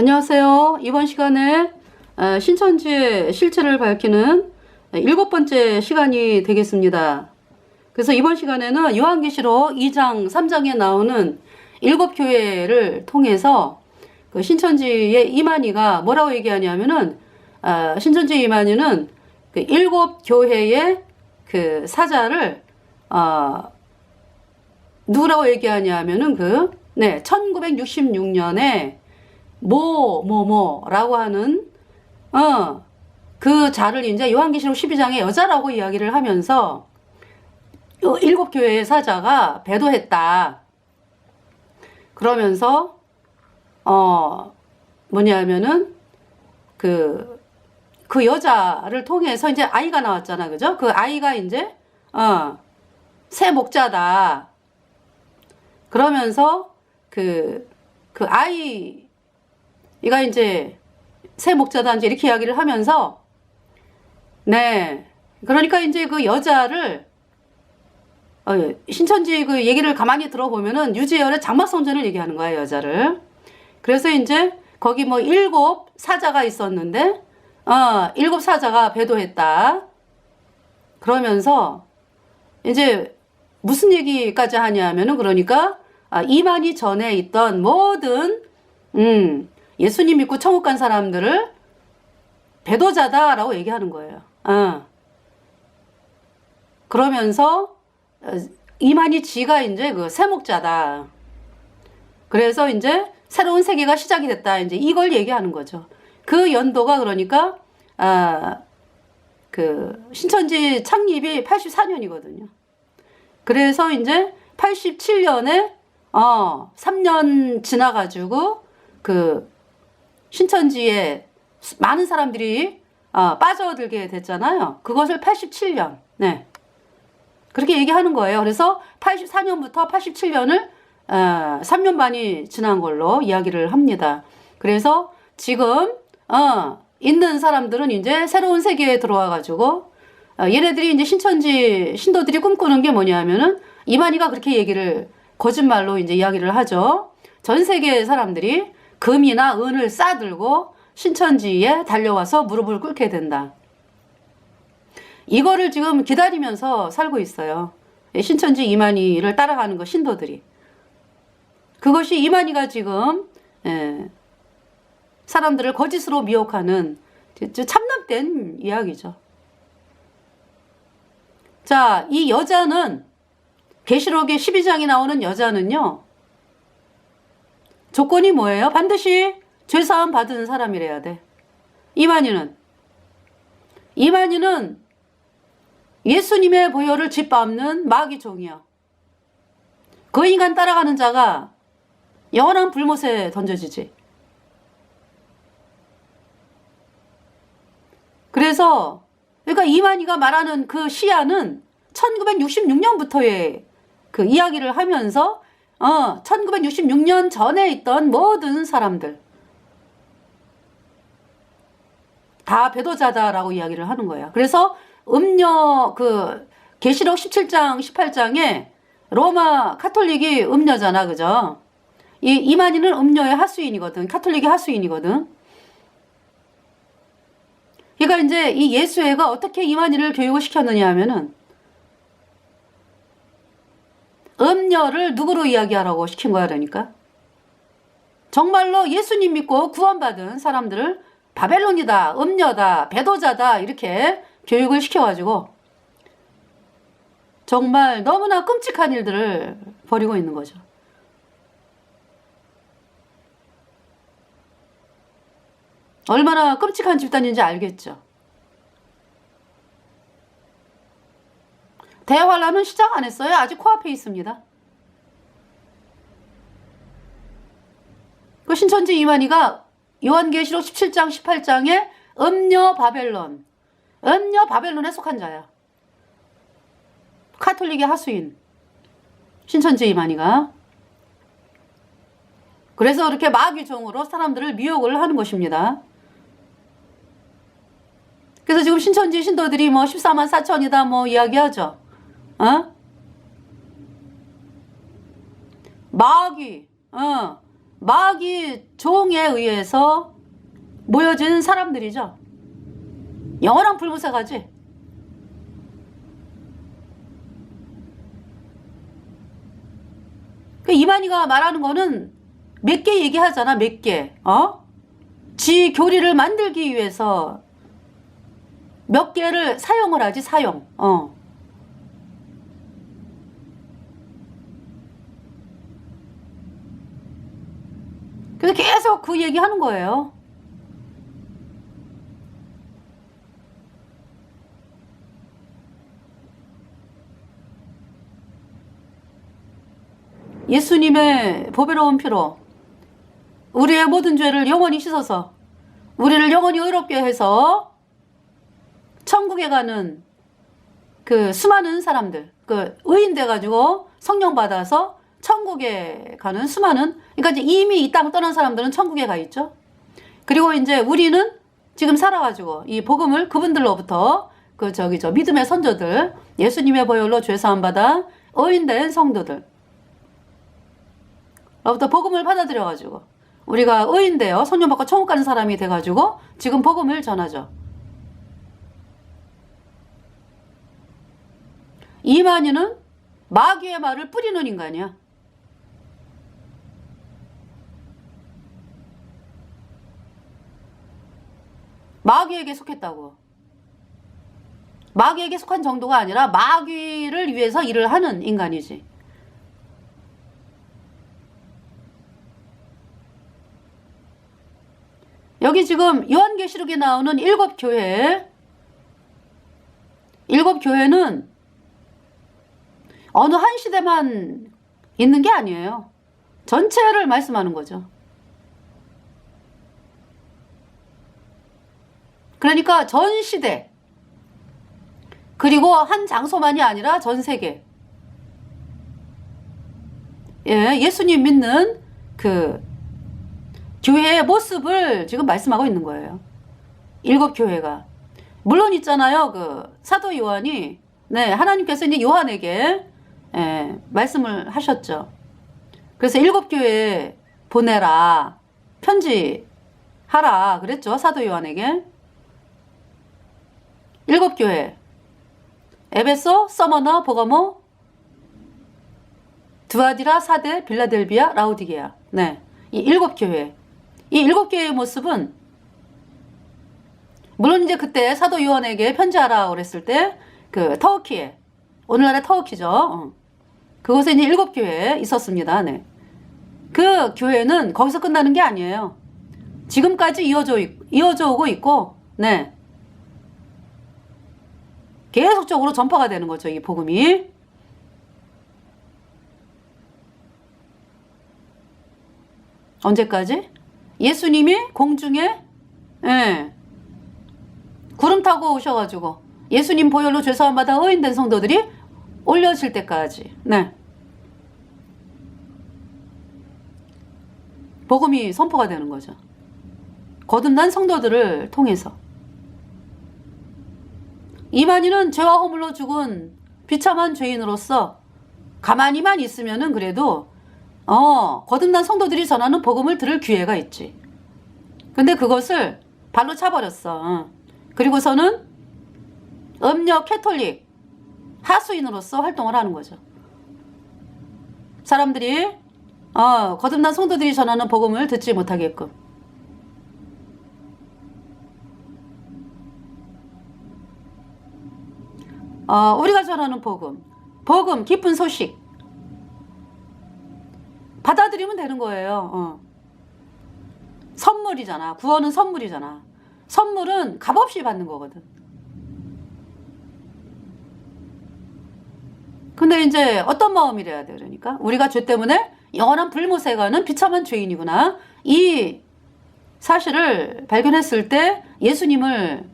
안녕하세요. 이번 시간에 신천지의 실체를 밝히는 7번째 시간이 되겠습니다. 그래서 이번 시간에는 요한계시록 2장, 3장에 나오는 7교회를 통해서 그 신천지의 이만희가 뭐라고 얘기하냐면은 신천지 이만희는 그 7교회의 그 사자를 누구라고 얘기하냐면은 1966년에 라고 하는 그 자를 이제 요한계시록 12장의 여자라고 이야기를 하면서 7교회의 사자가 배도했다. 그러면서 뭐냐면은 그 여자를 통해서 이제 아이가 나왔잖아. 그죠? 그 아이가 이제 새 목자다. 그러면서 그 아이가 이제 새 목자다 이제 이렇게 이야기를 하면서 그러니까 이제 그 여자를 신천지 그 얘기를 가만히 들어보면은 유재열의 장막성전을 얘기하는 거야, 여자를. 그래서 이제 거기 7 사자가 있었는데 7 사자가 배도했다. 그러면서 이제 무슨 얘기까지 하냐면은 그러니까 이만희 전에 있던 모든 예수님 믿고 천국 간 사람들을 배도자다라고 얘기하는 거예요. 그러면서 이만희 지가 이제 그 세목자다. 그래서 이제 새로운 세계가 시작이 됐다. 이제 이걸 얘기하는 거죠. 그 연도가 그러니까 그 신천지 창립이 84년이거든요. 그래서 이제 87년에 3년 지나가지고 그 신천지에 많은 사람들이 빠져들게 됐잖아요. 그것을 87년 그렇게 얘기하는 거예요. 그래서 84년부터 87년을 3년 반이 지난 걸로 이야기를 합니다. 그래서 지금 있는 사람들은 이제 새로운 세계에 들어와 가지고 얘네들이 이제 신천지 신도들이 꿈꾸는 게 뭐냐면은 이만희가 그렇게 얘기를 거짓말로 이제 이야기를 하죠. 전 세계의 사람들이 금이나 은을 싸들고 신천지에 달려와서 무릎을 꿇게 된다. 이거를 지금 기다리면서 살고 있어요. 신천지 이만희를 따라가는 거 신도들이. 그것이 이만희가 지금 사람들을 거짓으로 미혹하는 참남된 이야기죠. 자, 이 여자는 계시록의 12장에 나오는 여자는요. 조건이 뭐예요? 반드시 죄사함 받은 사람이래야 돼. 이만희는 예수님의 보혈을 짓밟는 마귀 종이야. 그 인간 따라가는 자가 영원한 불못에 던져지지. 그래서 그러니까 이만희가 말하는 그 시야는 1966년부터의 그 이야기를 하면서 1966년 전에 있던 모든 사람들 다 배도자다라고 이야기를 하는 거예요. 그래서 음녀 그 계시록 17장 18장에 로마 카톨릭이 음녀잖아. 그죠? 이 이만희는 음녀의 하수인이거든. 카톨릭의 하수인이거든. 그러니까 이제 이 예수회가 어떻게 이만희를 교육을 시켰느냐 하면은 음녀를 누구로 이야기하라고 시킨 거야. 그러니까 정말로 예수님 믿고 구원받은 사람들을 바벨론이다, 음녀다, 배도자다 이렇게 교육을 시켜가지고 정말 너무나 끔찍한 일들을 벌이고 있는 거죠. 얼마나 끔찍한 집단인지 알겠죠. 대환란은 시작 안 했어요. 아직 코앞에 있습니다. 그 신천지 이만희가 요한계시록 17장 18장에 음녀 바벨론에 속한 자야. 카톨릭의 하수인 신천지 이만희가. 그래서 그렇게 마귀종으로 사람들을 미혹을 하는 것입니다. 그래서 지금 신천지 신도들이 14만 4천이다 이야기하죠. 마귀 마귀 종에 의해서 모여진 사람들이죠. 영원한 불무쇠가지. 그 이만희가 말하는 거는 몇 개 얘기하잖아, 몇 개. 지 교리를 만들기 위해서 몇 개를 사용을 하지, 사용. 그래서 계속 그 얘기 하는 거예요. 예수님의 보배로운 피로 우리의 모든 죄를 영원히 씻어서 우리를 영원히 의롭게 해서 천국에 가는 그 수많은 사람들, 그 의인 돼가지고 성령 받아서 천국에 가는 수많은, 그러니까 이제 이미 이 땅을 떠난 사람들은 천국에 가 있죠. 그리고 이제 우리는 지금 살아가지고 이 복음을 그분들로부터 믿음의 선조들, 예수님의 보혈로 죄 사함 받아 의인된 성도들 로부터 복음을 받아들여가지고 우리가 의인되어 성령 받고 천국 가는 사람이 돼가지고 지금 복음을 전하죠. 이만희는 마귀의 말을 뿌리는 인간이야. 마귀에게 속했다고. 마귀에게 속한 정도가 아니라 마귀를 위해서 일을 하는 인간이지. 여기 지금 요한계시록에 나오는 7교회, 7교회는 어느 한 시대만 있는 게 아니에요. 전체를 말씀하는 거죠. 그러니까 전 시대, 그리고 한 장소만이 아니라 전 세계. 예수님 믿는 그 교회의 모습을 지금 말씀하고 있는 거예요. 7교회가. 물론 있잖아요. 그 사도 요한이, 하나님께서 이제 요한에게 말씀을 하셨죠. 그래서 7교회 보내라, 편지하라 그랬죠. 사도 요한에게. 7교회. 에베소, 서머나, 보가모, 두아디라, 사데, 빌라델비아, 라우디게아. 이 7교회. 이 7교회의 모습은 물론 이제 그때 사도 요한에게 편지하라 그랬을 때 그 터키에, 오늘날의 터키죠. 그곳에 이제 7교회 있었습니다. 그 교회는 거기서 끝나는 게 아니에요. 지금까지 이어져 오고 있고, 계속적으로 전파가 되는 거죠, 이 복음이. 언제까지? 예수님이 공중에 구름 타고 오셔가지고 예수님 보혈로 죄사함 받아 의인된 성도들이 올려질 때까지. 복음이 선포가 되는 거죠. 거듭난 성도들을 통해서. 이만희는 죄와 허물로 죽은 비참한 죄인으로서 가만히만 있으면은 그래도 거듭난 성도들이 전하는 복음을 들을 기회가 있지. 근데 그것을 발로 차버렸어. 그리고서는 음력 캐톨릭 하수인으로서 활동을 하는 거죠. 사람들이 거듭난 성도들이 전하는 복음을 듣지 못하게끔. 우리가 전하는 복음, 기쁜 소식 받아들이면 되는 거예요. 선물이잖아. 구원은 선물이잖아. 선물은 값없이 받는 거거든. 근데 이제 어떤 마음이래야 돼, 그러니까? 우리가 죄 때문에 영원한 불못에 가는 비참한 죄인이구나. 이 사실을 발견했을 때 예수님을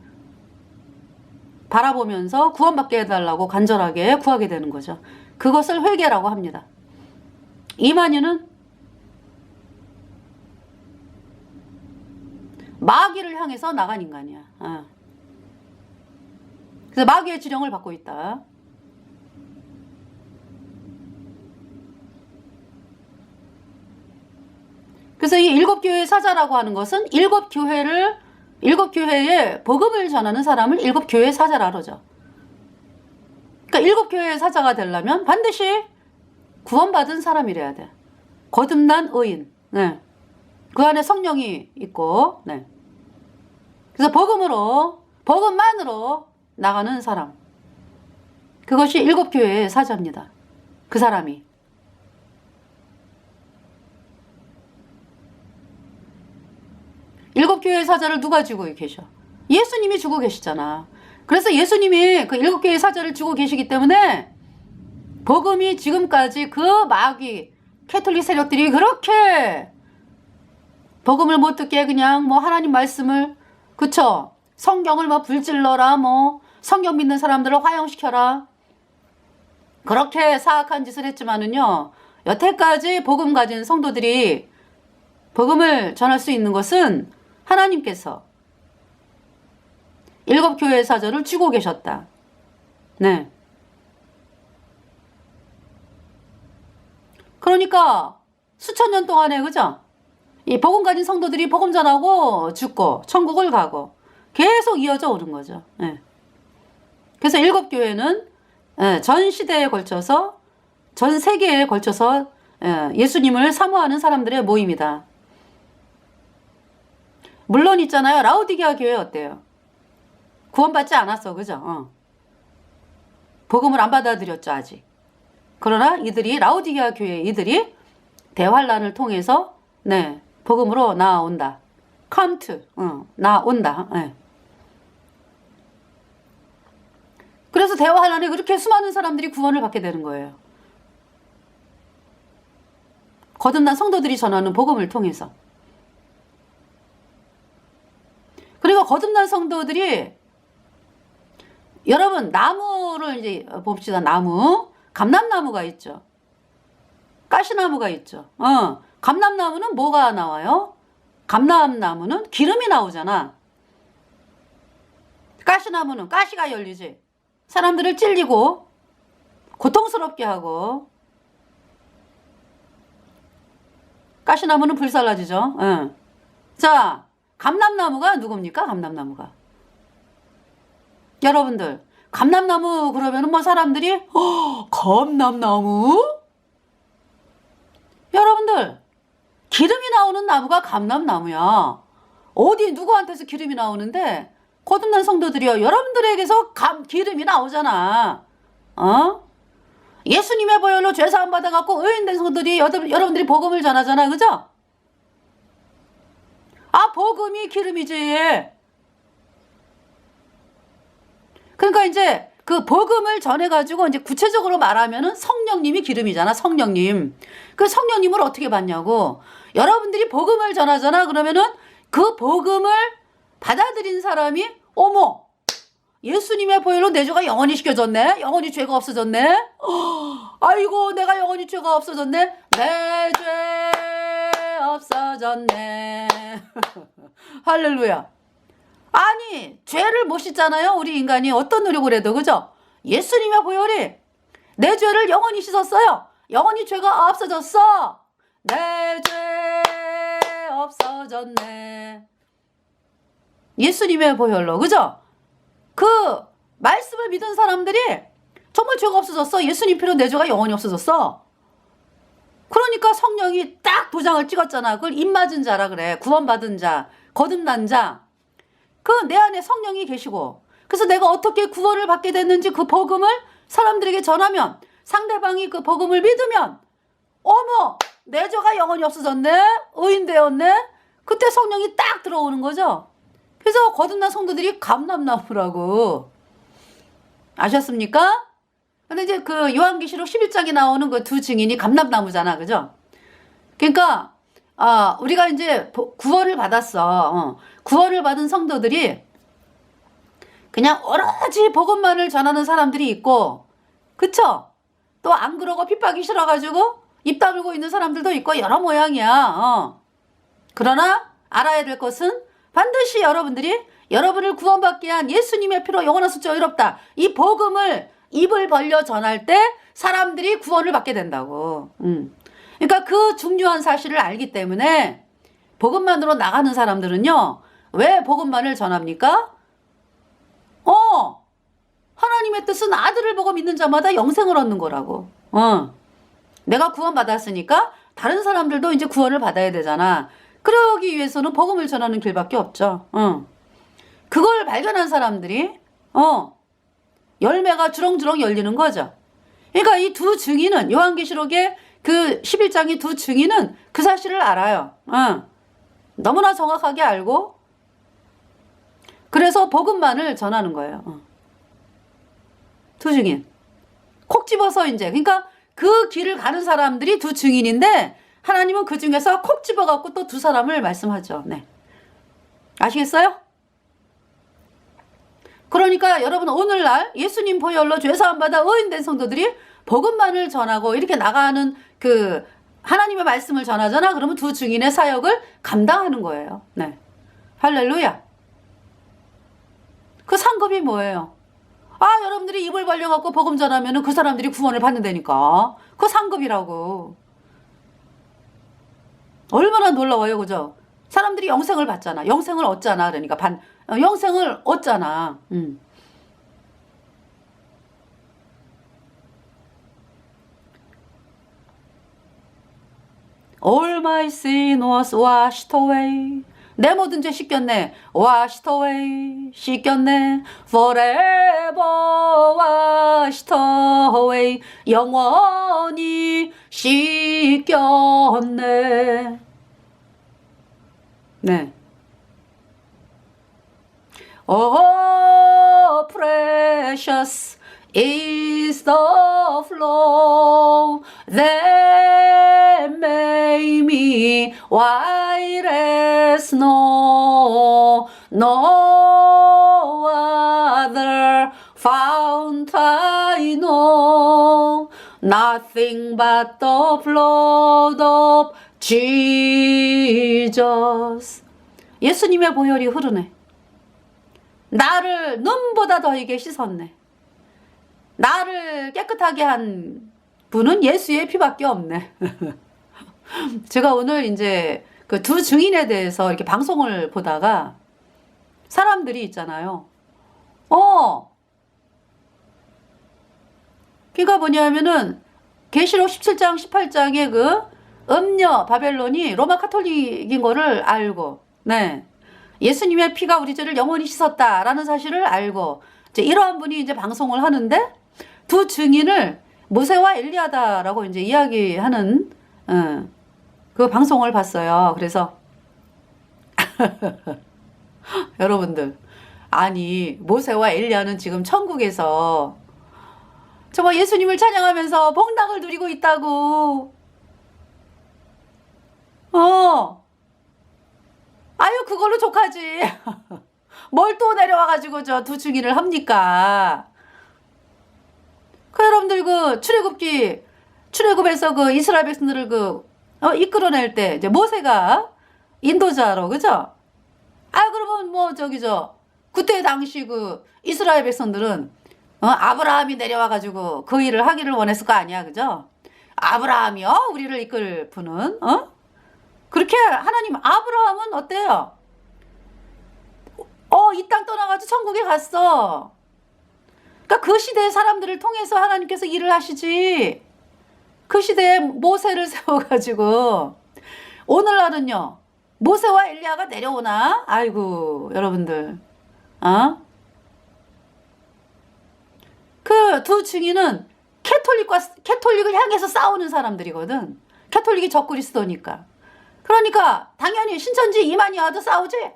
바라보면서 구원받게 해달라고 간절하게 구하게 되는 거죠. 그것을 회개라고 합니다. 이만희는 마귀를 향해서 나간 인간이야. 그래서 마귀의 지령을 받고 있다. 그래서 이 일곱 교회의 사자라고 하는 것은 일곱 교회에 복음을 전하는 사람을 일곱 교회의 사자라 그러죠. 그러니까 일곱 교회의 사자가 되려면 반드시 구원받은 사람이래야 돼. 거듭난 의인. 네. 그 안에 성령이 있고, 네. 그래서 복음만으로 나가는 사람. 그것이 일곱 교회의 사자입니다. 그 사람이. 일곱 교회의 사자를 누가 쥐고 계셔? 예수님이 쥐고 계시잖아. 그래서 예수님이 그 일곱 교회의 사자를 쥐고 계시기 때문에 복음이 지금까지 그 마귀 캐톨릭 세력들이 그렇게 복음을 못 듣게 그냥 뭐 하나님 말씀을, 그쵸? 성경을 막 불질러라, 뭐 성경 믿는 사람들을 화형시켜라, 그렇게 사악한 짓을 했지만은요, 여태까지 복음 가진 성도들이 복음을 전할 수 있는 것은 하나님께서 일곱 교회의 사자를 쥐고 계셨다. 네. 그러니까 수천 년 동안에, 그죠? 이 복음 가진 성도들이 복음 전하고 죽고 천국을 가고 계속 이어져 오는 거죠. 네. 그래서 일곱 교회는 전 시대에 걸쳐서, 전 세계에 걸쳐서 예수님을 사모하는 사람들의 모임이다. 물론 있잖아요. 라오디게아 교회 어때요? 구원받지 않았어. 그죠? 복음을 안 받아들였죠, 아직. 그러나 라오디게아 교회 이들이 대환란을 통해서, 네, 복음으로 나아온다. 나아온다. 네. 그래서 대환란에 그렇게 수많은 사람들이 구원을 받게 되는 거예요. 거듭난 성도들이 전하는 복음을 통해서. 그리고 거듭난 성도들이, 여러분, 나무를 이제 봅시다. 감람나무가 있죠. 가시나무가 있죠. 감람나무는 뭐가 나와요? 감람나무는 기름이 나오잖아. 가시나무는 가시가 열리지. 사람들을 찔리고 고통스럽게 하고. 가시나무는 불살라지죠. 자, 감람나무가 누굽니까? 감람나무가. 여러분들, 감람나무 그러면은 뭐 사람들이 감람나무? 여러분들, 기름이 나오는 나무가 감람나무야. 어디 누구한테서 기름이 나오는데? 거듭난 성도들이요. 여러분들에게서 기름이 나오잖아. 예수님의 보혈로 죄사함 받아갖고 의인된 성도들이 여러분들이 복음을 전하잖아. 그죠? 복음이 기름이지. 그러니까 이제 그 복음을 전해가지고 이제 구체적으로 말하면은 성령님이 기름이잖아. 성령님. 그 성령님을 어떻게 받냐고. 여러분들이 복음을 전하잖아. 그러면은 그 복음을 받아들인 사람이, 어머, 예수님의 보혈로 내 죄가 영원히 씻겨졌네. 영원히 죄가 없어졌네. 아이고, 내가 영원히 죄가 없어졌네. 내 죄 없어졌네. 할렐루야. 아니, 죄를 못 씻잖아요. 우리 인간이 어떤 노력을 해도. 그죠? 예수님의 보혈이 내 죄를 영원히 씻었어요. 영원히 죄가 없어졌어. 내 죄 없어졌네. 예수님의 보혈로. 그죠? 그 말씀을 믿은 사람들이 정말 죄가 없어졌어. 예수님 피로 내 죄가 영원히 없어졌어. 그러니까 성령이 딱 도장을 찍었잖아. 그걸 입맞은 자라 그래. 구원받은 자, 거듭난 자. 그 내 안에 성령이 계시고, 그래서 내가 어떻게 구원을 받게 됐는지 그 복음을 사람들에게 전하면, 상대방이 그 복음을 믿으면, 어머, 내 죄가 영원히 없어졌네. 의인 되었네. 그때 성령이 딱 들어오는 거죠. 그래서 거듭난 성도들이 감람나무라고. 아셨습니까? 근데 이제 그 요한계시록 11장에 나오는 그 두 증인이 감람나무잖아. 그죠? 그러니까 우리가 이제 구원을 받았어. 구원을 받은 성도들이 그냥 오로지 복음만을 전하는 사람들이 있고, 그쵸? 또 안 그러고 핍박이 싫어가지고 입 다물고 있는 사람들도 있고 여러 모양이야. 그러나 알아야 될 것은 반드시 여러분을 구원받게 한 예수님의 피로 영원한 숫자 의롭다. 이 복음을 입을 벌려 전할 때 사람들이 구원을 받게 된다고. 그러니까 그 중요한 사실을 알기 때문에 복음만으로 나가는 사람들은요, 왜 복음만을 전합니까? 하나님의 뜻은 아들을 보고 믿는 자마다 영생을 얻는 거라고. 내가 구원받았으니까 다른 사람들도 이제 구원을 받아야 되잖아. 그러기 위해서는 복음을 전하는 길밖에 없죠. 그걸 발견한 사람들이 열매가 주렁주렁 열리는 거죠. 그러니까 이 두 증인은, 요한계시록의 그 11장의 두 증인은 그 사실을 알아요. 너무나 정확하게 알고, 그래서 복음만을 전하는 거예요. 두 증인. 콕 집어서 이제, 그러니까 그 길을 가는 사람들이 두 증인인데, 하나님은 그 중에서 콕 집어갖고 또 두 사람을 말씀하죠. 네. 아시겠어요? 그러니까 여러분, 오늘날 예수님 보혈로 죄사함 받아 의인된 성도들이 복음만을 전하고 이렇게 나가는 그 하나님의 말씀을 전하잖아. 그러면 두 증인의 사역을 감당하는 거예요. 네. 할렐루야. 그 상급이 뭐예요? 여러분들이 입을 벌려갖고 복음 전하면은 그 사람들이 구원을 받는다니까. 그 상급이라고. 얼마나 놀라워요, 그죠? 사람들이 영생을 받잖아. 영생을 얻잖아. 그러니까 영생을 얻잖아. All my sin was washed away. 내 모든 죄 씻겼네. washed away. 씻겼네. forever washed away. 영원히 씻겼네. 네. Oh, precious is the flow that made me white as snow. No other fount I know. Nothing but the blood of Jesus. 예수님의 보혈이 흐르네. 나를 눈보다 더하게 씻었네. 나를 깨끗하게 한 분은 예수의 피밖에 없네. 제가 오늘 이제 그 두 증인에 대해서 이렇게 방송을 보다가 사람들이 있잖아요. 그러니까 뭐냐면은 계시록 17장 18장의 그 음녀 바벨론이 로마 카톨릭인 거를 알고, 네. 예수님의 피가 우리 죄를 영원히 씻었다라는 사실을 알고, 이제 이러한 분이 이제 방송을 하는데 두 증인을 모세와 엘리야다라고 이제 이야기하는 그 방송을 봤어요. 그래서 여러분들, 아니 모세와 엘리야는 지금 천국에서 정말 예수님을 찬양하면서 복락을 누리고 있다고. 아유, 그걸로 족하지. 뭘 또 내려와가지고 저 두 증인을 합니까? 그 여러분들 그 출애굽에서 그 이스라엘 백성들을 이끌어낼 때 이제 모세가 인도자로, 그죠? 그러면 뭐 그때 당시 그 이스라엘 백성들은 아브라함이 내려와가지고 그 일을 하기를 원했을 거 아니야, 그죠? 아브라함이요? 우리를 이끌 분은, 그렇게 하나님, 아브라함은 어때요? 이 땅 떠나가지고 천국에 갔어. 그러니까 그 시대의 사람들을 통해서 하나님께서 일을 하시지. 그 시대에 모세를 세워가지고, 오늘날은요, 모세와 엘리야가 내려오나? 아이고, 여러분들. 그 두 증인은 캐톨릭을 향해서 싸우는 사람들이거든. 캐톨릭이 적그리스도니까. 그러니까 당연히 신천지 이만희와도 싸우지.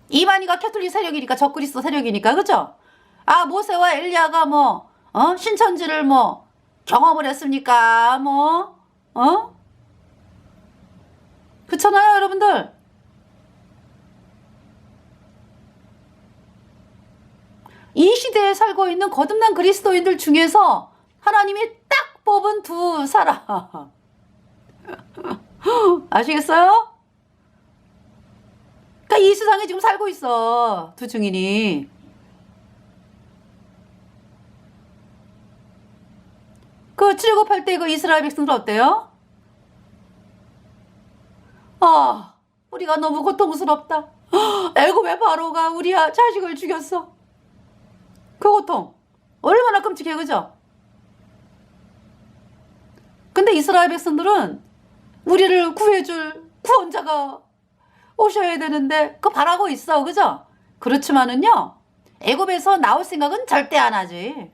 이만희가 캐톨릭 세력이니까, 적그리스도 세력이니까, 그죠? 모세와 엘리야가 신천지를 경험을 했습니까? 그렇잖아요, 여러분들. 이 시대에 살고 있는 거듭난 그리스도인들 중에서 하나님이 딱 뽑은 두 사람. 아시겠어요? 그러니까 이 세상에 지금 살고 있어, 두 증인이. 그 출애굽할 때 그 이스라엘 백성들 어때요? 우리가 너무 고통스럽다. 애굽의 바로가 우리 자식을 죽였어. 그 고통 얼마나 끔찍해, 그죠? 근데 이스라엘 백성들은 우리를 구해줄 구원자가 오셔야 되는데 그거 바라고 있어, 그죠? 그렇지만은요, 애굽에서 나올 생각은 절대 안 하지.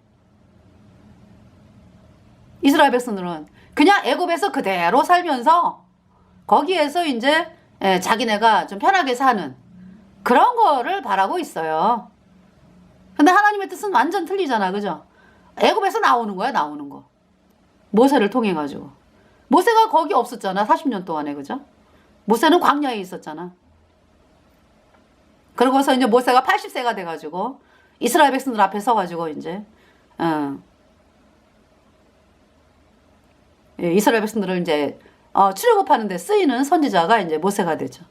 이스라엘 백성들은 그냥 애굽에서 그대로 살면서 거기에서 이제 자기네가 좀 편하게 사는 그런 거를 바라고 있어요. 근데 하나님의 뜻은 완전 틀리잖아, 그죠? 애굽에서 나오는 거야, 나오는 거. 모세를 통해 가지고. 모세가 거기 없었잖아, 40년 동안에, 그죠? 모세는 광야에 있었잖아. 그러고서 이제 모세가 80세가 돼가지고 이스라엘 백성들 앞에 서가지고 이제 이스라엘 백성들을 이제 출애굽하는 데 쓰이는 선지자가 이제 모세가 되죠.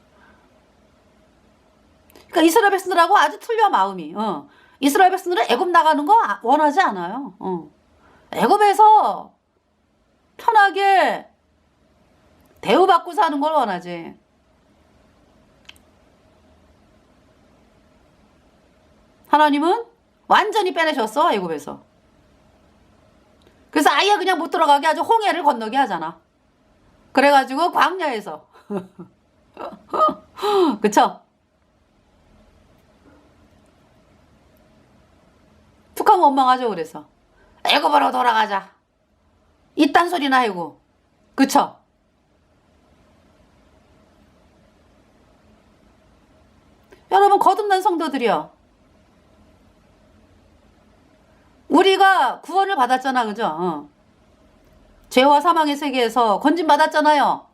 그러니까 이스라엘 백성들하고 아주 틀려, 마음이. 이스라엘 백성들은 애굽 나가는 거 원하지 않아요. 애굽에서 편하게 대우받고 사는 걸 원하지. 하나님은 완전히 빼내셨어, 애굽에서. 그래서 아예 그냥 못 들어가게 아주 홍해를 건너게 하잖아. 그래가지고 광야에서 그쵸? 툭하면 원망하죠. 그래서 애굽으로 돌아가자, 이딴 소리나 해고, 그쵸? 여러분, 거듭난 성도들이요, 우리가 구원을 받았잖아, 그죠? 죄와 사망의 세계에서 건진 받았잖아요.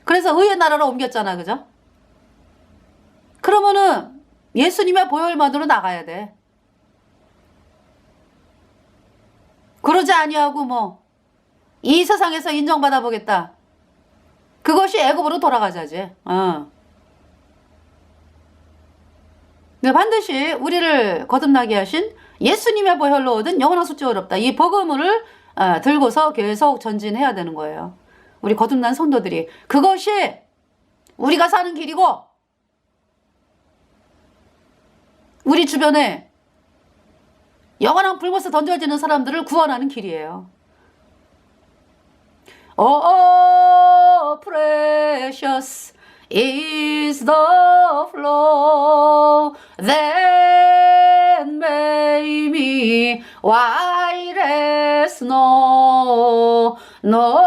그래서 의의 나라로 옮겼잖아, 그죠? 그러면은 예수님의 보혈만으로 나가야 돼. 그러지 아니하고 뭐 이 세상에서 인정받아 보겠다, 그것이 애굽으로 돌아가자지. 네, 반드시 우리를 거듭나게 하신 예수님의 보혈로 얻은 영원한 속죄 어렵다, 이 복음을 들고서 계속 전진해야 되는 거예요. 우리 거듭난 성도들이. 그것이 우리가 사는 길이고, 우리 주변에 영원한 불못에 던져지는 사람들을 구원하는 길이에요. Oh, precious is the flow that made me white as snow. No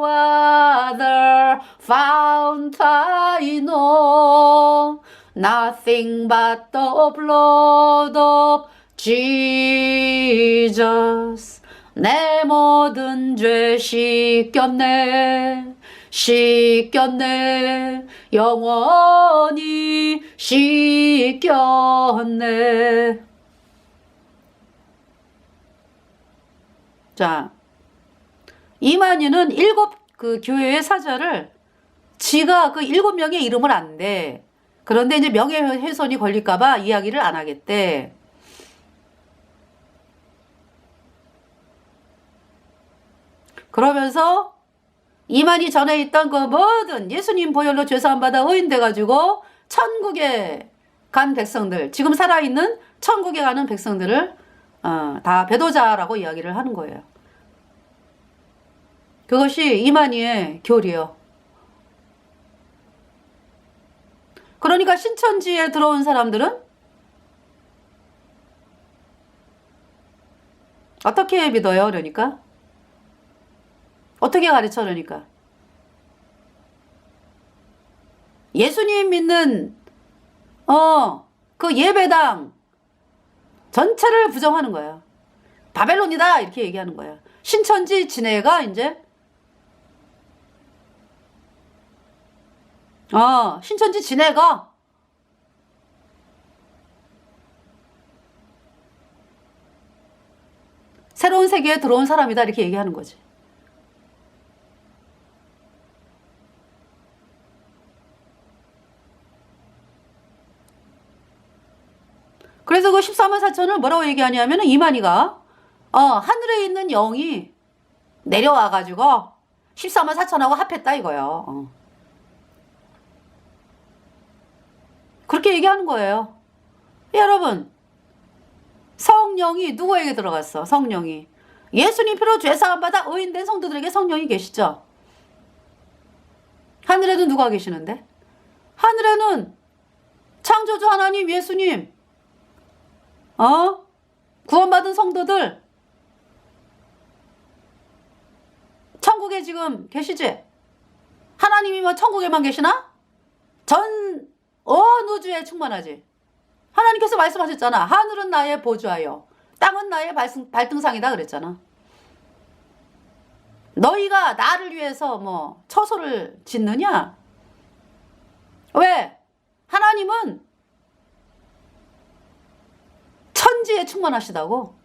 other fount I know, nothing but the blood of Jesus. 내 모든 죄 씻겼네, 씻겼네, 영원히 씻겼네. 자, 이만희는 7 그 교회의 사자를 지가 그 7명의 이름을 안대. 그런데 이제 명예훼손이 걸릴까봐 이야기를 안 하겠대. 그러면서 이만희 전에 있던 그 모든 예수님 보혈로 죄사함 받아 의인돼 가지고 천국에 간 백성들, 지금 살아있는 천국에 가는 백성들을 다 배도자라고 이야기를 하는 거예요. 그것이 이만희의 교리예요. 그러니까 신천지에 들어온 사람들은 어떻게 믿어요? 그러니까 어떻게 가르쳐? 그러니까 예수님 믿는 그 예배당 전체를 부정하는 거야. 바벨론이다, 이렇게 얘기하는 거야. 신천지 진해가 이제 신천지 진해가 새로운 세계에 들어온 사람이다, 이렇게 얘기하는 거지. 그래서 그 14만 4천을 뭐라고 얘기하냐면은 이만희가 하늘에 있는 영이 내려와가지고 14만 4천하고 합했다 이거요. 그렇게 얘기하는 거예요. 여러분, 성령이 누구에게 들어갔어? 성령이. 예수님 피로 죄사함 받아 의인된 성도들에게 성령이 계시죠? 하늘에는 누가 계시는데? 하늘에는 창조주 하나님, 예수님, 구원받은 성도들, 천국에 지금 계시지? 하나님이 뭐 천국에만 계시나? 전 온 우주에 충만하지. 하나님께서 말씀하셨잖아. 하늘은 나의 보좌요, 땅은 나의 발등상이다 그랬잖아. 너희가 나를 위해서 뭐 처소를 짓느냐? 왜? 하나님은 천지에 충만하시다고.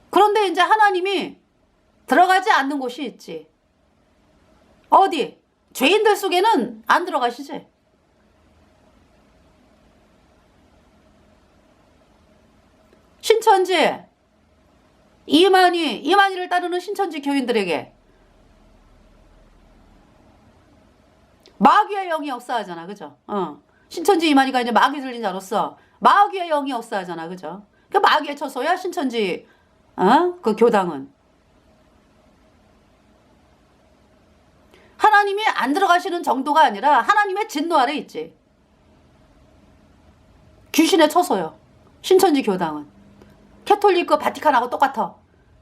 그런데 이제 하나님이 들어가지 않는 곳이 있지. 어디? 죄인들 속에는 안 들어가시지. 신천지, 이만희를 따르는 신천지 교인들에게 마귀의 영이 역사하잖아, 그죠? 신천지 이만희가 이제 마귀 들린 자로서 마귀의 영이 역사하잖아, 그죠? 그 마귀의 처소야, 신천지, 그 교당은. 하나님이 안 들어가시는 정도가 아니라 하나님의 진노 아래 있지. 귀신의 처소요, 신천지 교당은. 캐톨릭 그 바티칸하고 똑같아.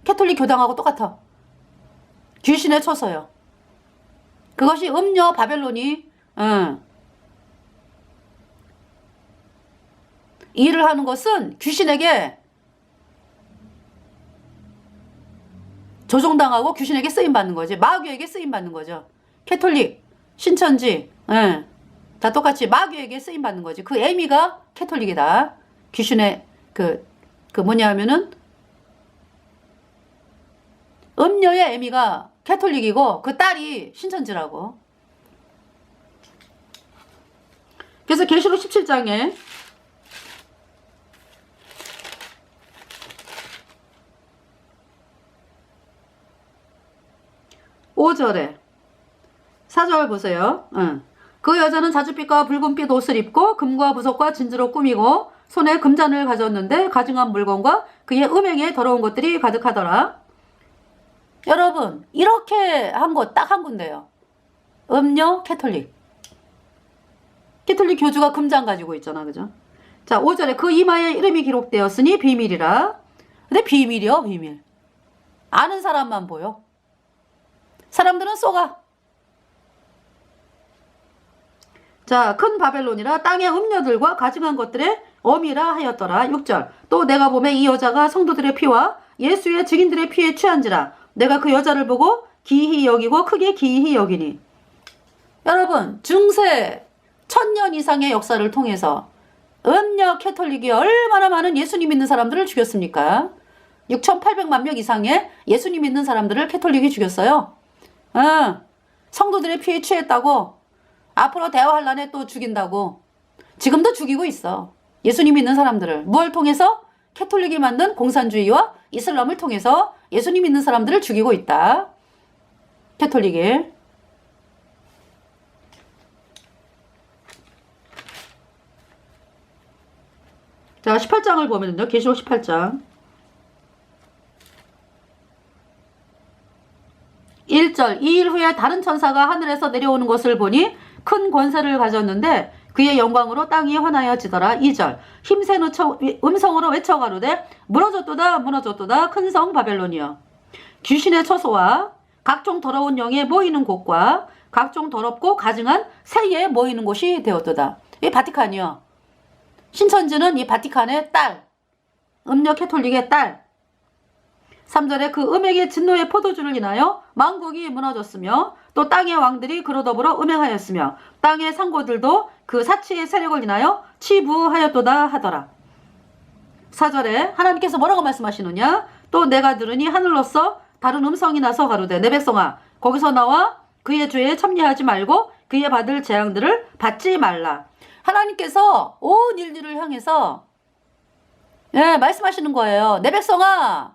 캐톨릭 교당하고 똑같아. 귀신의 처소요. 그것이 음녀 바벨론이 일을 하는 것은 귀신에게 조종당하고 귀신에게 쓰임받는 거지. 마귀에게 쓰임받는 거죠. 캐톨릭, 신천지, 다 똑같이 마귀에게 쓰임받는 거지. 그 애미가 캐톨릭이다. 귀신의 그 뭐냐 하면은 음녀의 애미가 캐톨릭이고 그 딸이 신천지라고. 그래서 계시록 17장에 (5절에) 4절 보세요. 그 여자는 자줏빛과 붉은빛 옷을 입고 금과 부석과 진주로 꾸미고 손에 금잔을 가졌는데 가증한 물건과 그의 음행에 더러운 것들이 가득하더라. 여러분, 이렇게 한 곳 딱 한 군데요. 음녀 캐톨릭. 캐톨릭 교주가 금잔 가지고 있잖아, 그죠? 자, 5절에 그 이마에 이름이 기록되었으니 비밀이라. 근데 비밀이요, 비밀. 아는 사람만 보여. 사람들은 쏘가. 자, 큰 바벨론이라 땅의 음녀들과 가증한 것들의 어미라 하였더라. 6절. 또 내가 보매 이 여자가 성도들의 피와 예수의 증인들의 피에 취한지라. 내가 그 여자를 보고 기이히 여기고 크게 기이히 여기니. 여러분, 중세 1000년 이상의 역사를 통해서 음녀 캐톨릭이 얼마나 많은 예수님 믿는 사람들을 죽였습니까? 6,800만 명 이상의 예수님 믿는 사람들을 캐톨릭이 죽였어요. 성도들의 피에 취했다고. 앞으로 대화환란에 또 죽인다고. 지금도 죽이고 있어. 예수님 믿는 사람들을. 무엇을 통해서? 캐톨릭이 만든 공산주의와 이슬람을 통해서 예수님 믿는 사람들을 죽이고 있다. 캐톨릭이. 자, 18장을 보면요. 계시록 18장. 1절. 2일 후에 다른 천사가 하늘에서 내려오는 것을 보니 큰 권세를 가졌는데 그의 영광으로 땅이 환하여지더라. 2절. 힘센 음성으로 외쳐가로되 무너졌도다 무너졌도다 큰 성 바벨론이여. 귀신의 처소와 각종 더러운 영에 모이는 곳과 각종 더럽고 가증한 새에 모이는 곳이 되었도다. 이 바티칸이요. 신천지는 이 바티칸의 딸, 음녀 캐톨릭의 딸. 3절에 그 음행의 진노의 포도주를 인하여 만국이 무너졌으며 또 땅의 왕들이 그로 더불어 음행하였으며 땅의 상고들도 그 사치의 세력을 인하여 치부하였도다 하더라. 4절에 하나님께서 뭐라고 말씀하시느냐? 또 내가 들으니 하늘로서 다른 음성이 나서 가로되 내 백성아 거기서 나와 그의 죄에 참여하지 말고 그의 받을 재앙들을 받지 말라. 하나님께서 온 인류를 향해서 말씀하시는 거예요. 내 백성아,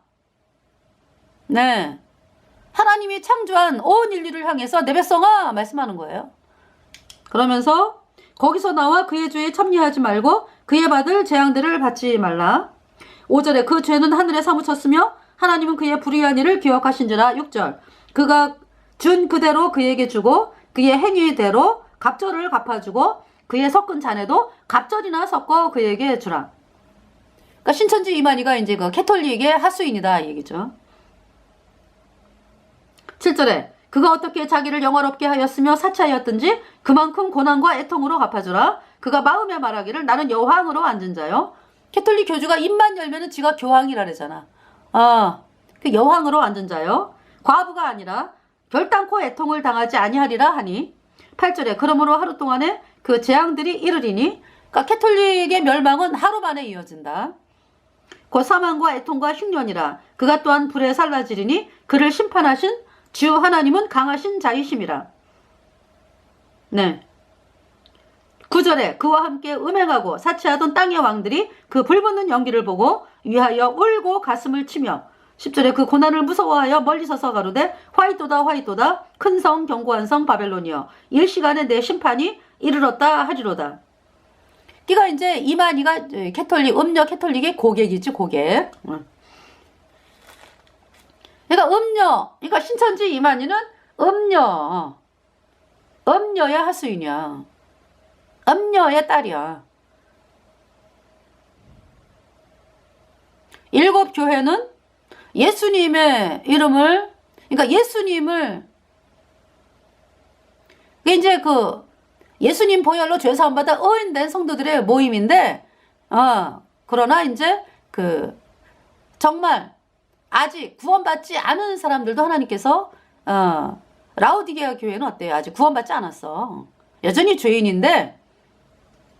하나님이 창조한 온 인류를 향해서 내 백성아 말씀하는 거예요. 그러면서 거기서 나와 그의 죄에 참여하지 말고 그의 받을 재앙들을 받지 말라. 5절에 그 죄는 하늘에 사무쳤으며 하나님은 그의 불의한 일을 기억하신지라. 6절 그가 준 그대로 그에게 주고 그의 행위대로 갑절을 갚아주고 그의 섞은 잔에도 갑절이나 섞어 그에게 주라. 그러니까 신천지 이만희가 이제 그 캐톨릭의 하수인이다 이 얘기죠. 7절에 그가 어떻게 자기를 영화롭게 하였으며 사치하였든지 그만큼 고난과 애통으로 갚아주라. 그가 마음에 말하기를 나는 여왕으로 앉은 자요. 캐톨릭 교주가 입만 열면은 지가 교황이라 그러잖아. 그 여왕으로 앉은 자요. 과부가 아니라 결단코 애통을 당하지 아니하리라 하니. 8절에 그러므로 하루 동안에 그 재앙들이 이르리니. 그러니까 캐톨릭의 멸망은 하루 만에 이어진다. 곧 사망과 애통과 흉년이라. 그가 또한 불에 살라지리니 그를 심판하신 주 하나님은 강하신 자이심이라. 네. 9절에 그와 함께 음행하고 사치하던 땅의 왕들이 그 불붙는 연기를 보고 위하여 울고 가슴을 치며 10절에 그 고난을 무서워하여 멀리 서서 가로되 화이토다 화이토다 큰 성 견고한 성 바벨론이여 일시간에 내 심판이 이르렀다 하리로다. 그러니까 이제 이만희가 캐톨릭 음녀 캐톨릭의 고객이지 고객. 그러니까 음녀, 그러니까 신천지 이만희는 음녀의 하수인이야. 음녀의 딸이야. 7 교회는 예수님의 이름을, 그러니까 예수님을, 이제 그 예수님 보혈로 죄사함받아 의인된 성도들의 모임인데, 그러나 이제 그 정말 아직 구원받지 않은 사람들도 하나님께서 라우디게아 교회는 어때요? 아직 구원받지 않았어. 여전히 죄인인데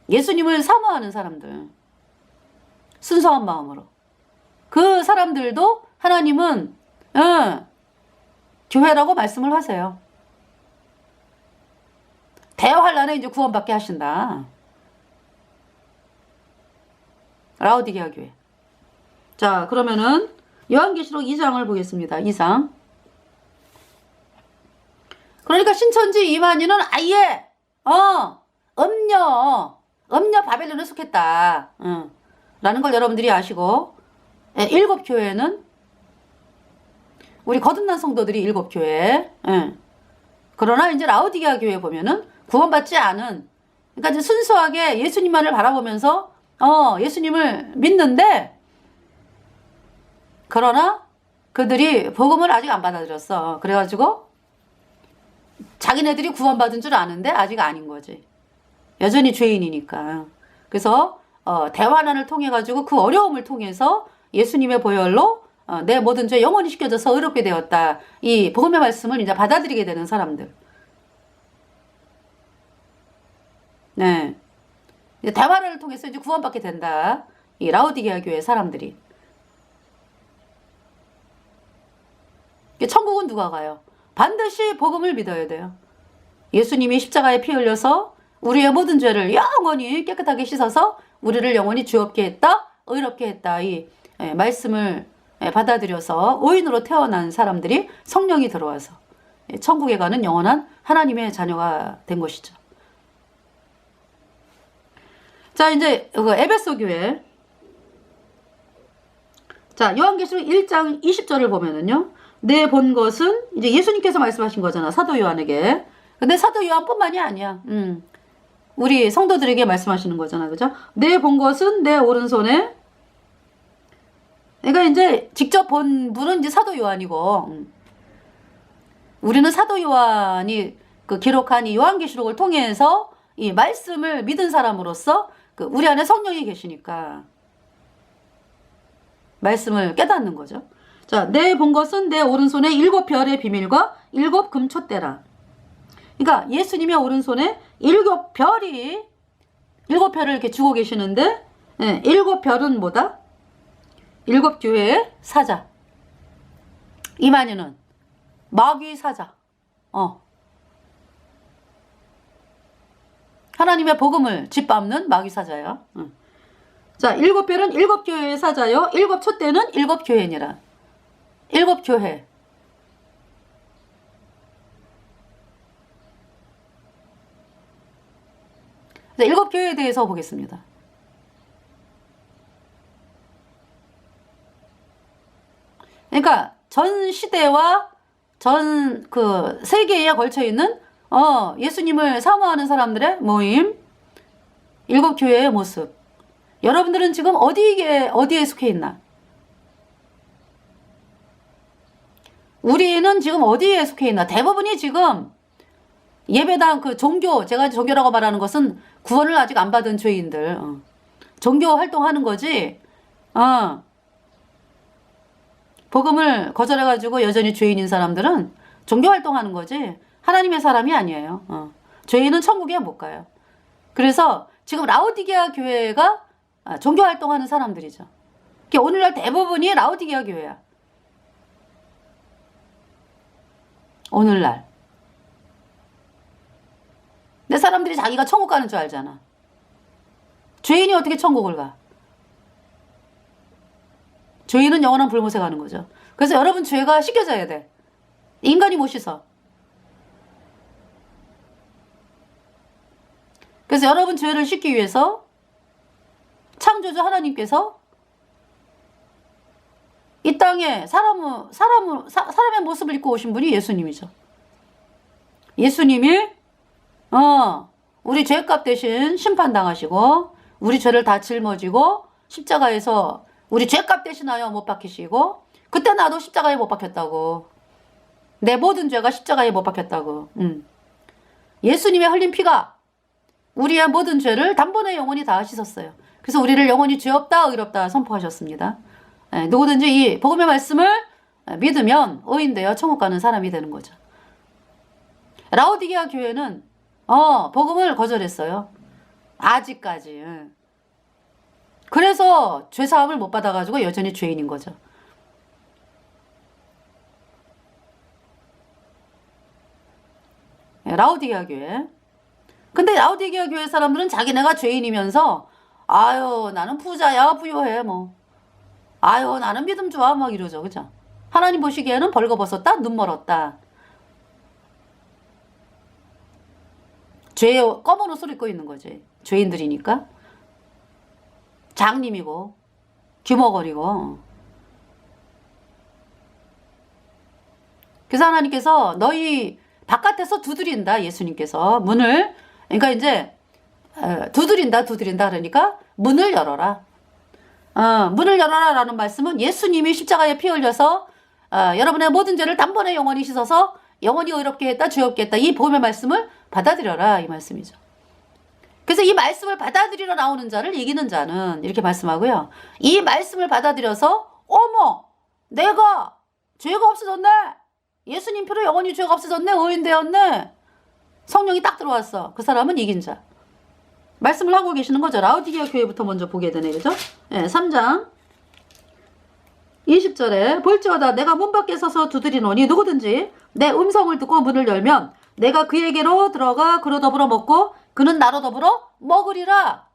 예수님을 사모하는 사람들, 순수한 마음으로 그 사람들도 하나님은 교회라고 말씀을 하세요. 대환란에 이제 구원받게 하신다. 라우디게아 교회. 자, 그러면은 요한계시록 2장을 보겠습니다. 2장. 그러니까 신천지 이만희는 아예 음녀 바벨론에 속했다. 라는 걸 여러분들이 아시고 7 교회는 우리 거듭난 성도들이 7 교회. 그러나 이제 라우디게아 교회 보면은 구원받지 않은, 그러니까 이제 순수하게 예수님만을 바라보면서 예수님을 믿는데, 그러나 그들이 복음을 아직 안 받아들였어. 그래가지고 자기네들이 구원받은 줄 아는데 아직 아닌 거지. 여전히 죄인이니까. 그래서 대환란을 통해 가지고 그 어려움을 통해서 예수님의 보혈로 내 모든 죄 영원히 씻겨져서 의롭게 되었다. 이 복음의 말씀을 이제 받아들이게 되는 사람들. 네. 대환란을 통해서 이제 구원받게 된다. 이 라우디게아 교회 사람들이. 천국은 누가 가요? 반드시 복음을 믿어야 돼요. 예수님이 십자가에 피 흘려서 우리의 모든 죄를 영원히 깨끗하게 씻어서 우리를 영원히 주 없게 했다, 의롭게 했다. 이 말씀을 받아들여서 의인으로 태어난 사람들이 성령이 들어와서 천국에 가는 영원한 하나님의 자녀가 된 것이죠. 자, 이제 에베소 교회. 자, 요한계시록 1장 20절을 보면은요. 내 본 것은 이제 예수님께서 말씀하신 거잖아. 사도 요한에게. 근데 사도 요한뿐만이 아니야. 우리 성도들에게 말씀하시는 거잖아. 그죠? 내 본 것은 내 오른손에. 그러니까 이제 직접 본 분은 이제 사도 요한이고, 우리는 사도 요한이 그 기록한 이 요한계시록을 통해서 이 말씀을 믿은 사람으로서 그 우리 안에 성령이 계시니까 말씀을 깨닫는 거죠. 자, 내 본 것은 내 오른손에 7 별의 비밀과 7 금촛대라. 그러니까 예수님의 오른손에 7 별이 7 별을 이렇게 주고 계시는데 7 별은 뭐다? 7 교회의 사자. 이만희는 마귀 사자. 하나님의 복음을 짓밟는 마귀 사자야. 자, 7 별은 7 교회의 사자요. 7 촛대는 7 교회니라. 7 교회. 일곱 교회에 대해서 보겠습니다. 그러니까 전 시대와 전 그 세계에 걸쳐 있는 예수님을 사모하는 사람들의 모임, 일곱 교회의 모습. 여러분들은 지금 어디에 속해 있나? 우리는 지금 어디에 속해 있나? 대부분이 지금 예배당 그 종교, 제가 종교라고 말하는 것은 구원을 아직 안 받은 죄인들, 종교 활동하는 거지. 복음을 거절해가지고 여전히 죄인인 사람들은 종교 활동하는 거지 하나님의 사람이 아니에요. 죄인은 천국에 못 가요. 그래서 지금 라오디게아 교회가 종교 활동하는 사람들이죠. 오늘날 대부분이 라오디게아 교회야. 오늘날. 내 사람들이 자기가 천국 가는 줄 알잖아. 죄인이 어떻게 천국을 가? 죄인은 영원한 불못에 가는 거죠. 그래서 여러분 죄가 씻겨져야 돼. 인간이 못 씻어. 그래서 여러분 죄를 씻기 위해서 창조주 하나님께서 이 땅에 사람의 모습을 입고 오신 분이 예수님이죠. 예수님이 우리 죄값 대신 심판당하시고 우리 죄를 다 짊어지고 십자가에서 우리 죄값 대신하여 못 박히시고, 그때 나도 십자가에 못 박혔다고. 내 모든 죄가 십자가에 못 박혔다고. 예수님의 흘린 피가 우리의 모든 죄를 단번에 영원히 다 씻었어요. 그래서 우리를 영원히 죄 없다 의롭다 선포하셨습니다. 누구든지 이 복음의 말씀을 믿으면 의인되어 천국 가는 사람이 되는 거죠. 라오디게아 교회는 복음을 거절했어요. 아직까지. 그래서 죄사함을 못 받아가지고 여전히 죄인인 거죠. 라오디게아 교회. 근데 라오디게아 교회 사람들은 자기네가 죄인이면서 아유 나는 부자야 부유해 뭐. 아유 나는 믿음 좋아 막 이러죠. 그죠? 하나님 보시기에는 벌거벗었다 눈 멀었다. 죄의 검은 옷을 입고 있는 거지. 죄인들이니까. 장님이고 규모거리고. 그래서 하나님께서 너희 바깥에서 두드린다. 예수님께서 문을, 그러니까 이제 두드린다 그러니까 문을 열어라. 문을 열어라 라는 말씀은 예수님이 십자가에 피 흘려서 여러분의 모든 죄를 단번에 영원히 씻어서 영원히 의롭게 했다 죄 없게 했다, 이 복음의 말씀을 받아들여라 이 말씀이죠. 그래서 이 말씀을 받아들이러 나오는 자를 이기는 자는 이렇게 말씀하고요. 이 말씀을 받아들여서 어머 내가 죄가 없어졌네. 예수님 피로 영원히 죄가 없어졌네. 의인 되었네. 성령이 딱 들어왔어. 그 사람은 이긴 자. 말씀을 하고 계시는 거죠. 라오디게아 교회부터 먼저 보게 되네. 그죠? 3장 20절에 볼지어다 내가 문 밖에 서서 두드리노니 누구든지 내 음성을 듣고 문을 열면 내가 그에게로 들어가 그로 더불어 먹고 그는 나로 더불어 먹으리라.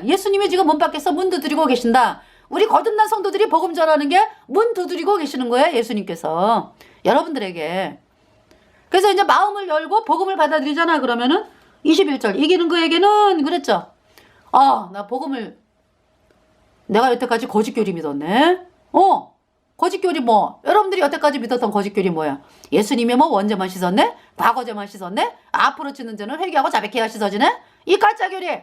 예수님이 지금 문 밖에서 문 두드리고 계신다. 우리 거듭난 성도들이 복음 전하는 게 문 두드리고 계시는 거예요. 예수님께서 여러분들에게. 그래서 이제 마음을 열고 복음을 받아들이잖아. 그러면은 21절 이기는 그에게는 그랬죠. 나 복음을 내가 여태까지 거짓교리 믿었네. 거짓교리 뭐 여러분들이 여태까지 믿었던 거짓교리 뭐야? 예수님이 뭐 원죄만 씻었네? 과거죄만 씻었네? 앞으로 짓는 죄는 회개하고 자백해야 씻어지네? 이 가짜교리.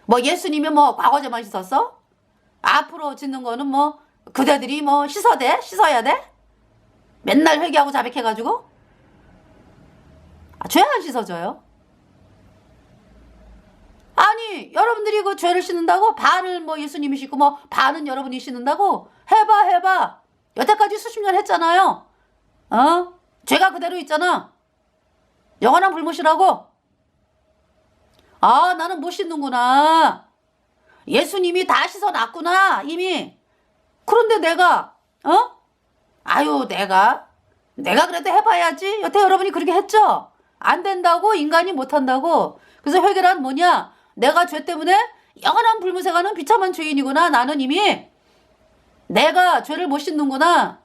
뭐 예수님이 뭐 과거죄만 씻었어? 앞으로 짓는 거는 뭐 그대들이 뭐 씻어야 돼? 맨날 회개하고 자백해가지고? 죄 안 씻어져요? 아니 여러분들이 그 죄를 씻는다고 반을 뭐 예수님이 씻고 뭐 반은 여러분이 씻는다고? 해봐. 여태까지 수십 년 했잖아요. 죄가 그대로 있잖아. 영원한 불못이라고. 나는 못 씻는구나. 예수님이 다 씻어놨구나 이미. 그런데 내가 내가 그래도 해봐야지. 여태 여러분이 그렇게 했죠? 안 된다고. 인간이 못한다고. 그래서 회개란 뭐냐? 내가 죄 때문에 영원한 불못에 가는 비참한 죄인이구나. 나는 이미 내가 죄를 못 씻는구나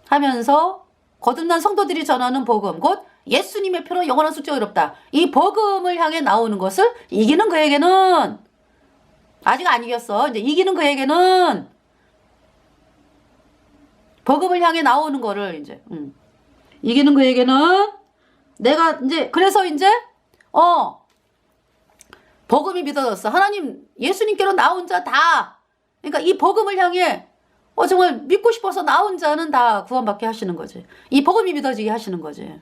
하면서 거듭난 성도들이 전하는 복음, 곧 예수님의 피로 영원한 숙제가 이롭다. 이 복음을 향해 나오는 것을 이기는 그에게는 아직 안 이겼어. 이제 이기는 그에게는 복음을 향해 나오는 거를 이제 이기는 그에게는 내가 이제 그래서 이제 복음이 믿어졌어. 하나님 예수님께로 나온 자 다 그러니까 이 복음을 향해 정말 믿고 싶어서 나온 자는 다 구원받게 하시는 거지. 이 복음이 믿어지게 하시는 거지.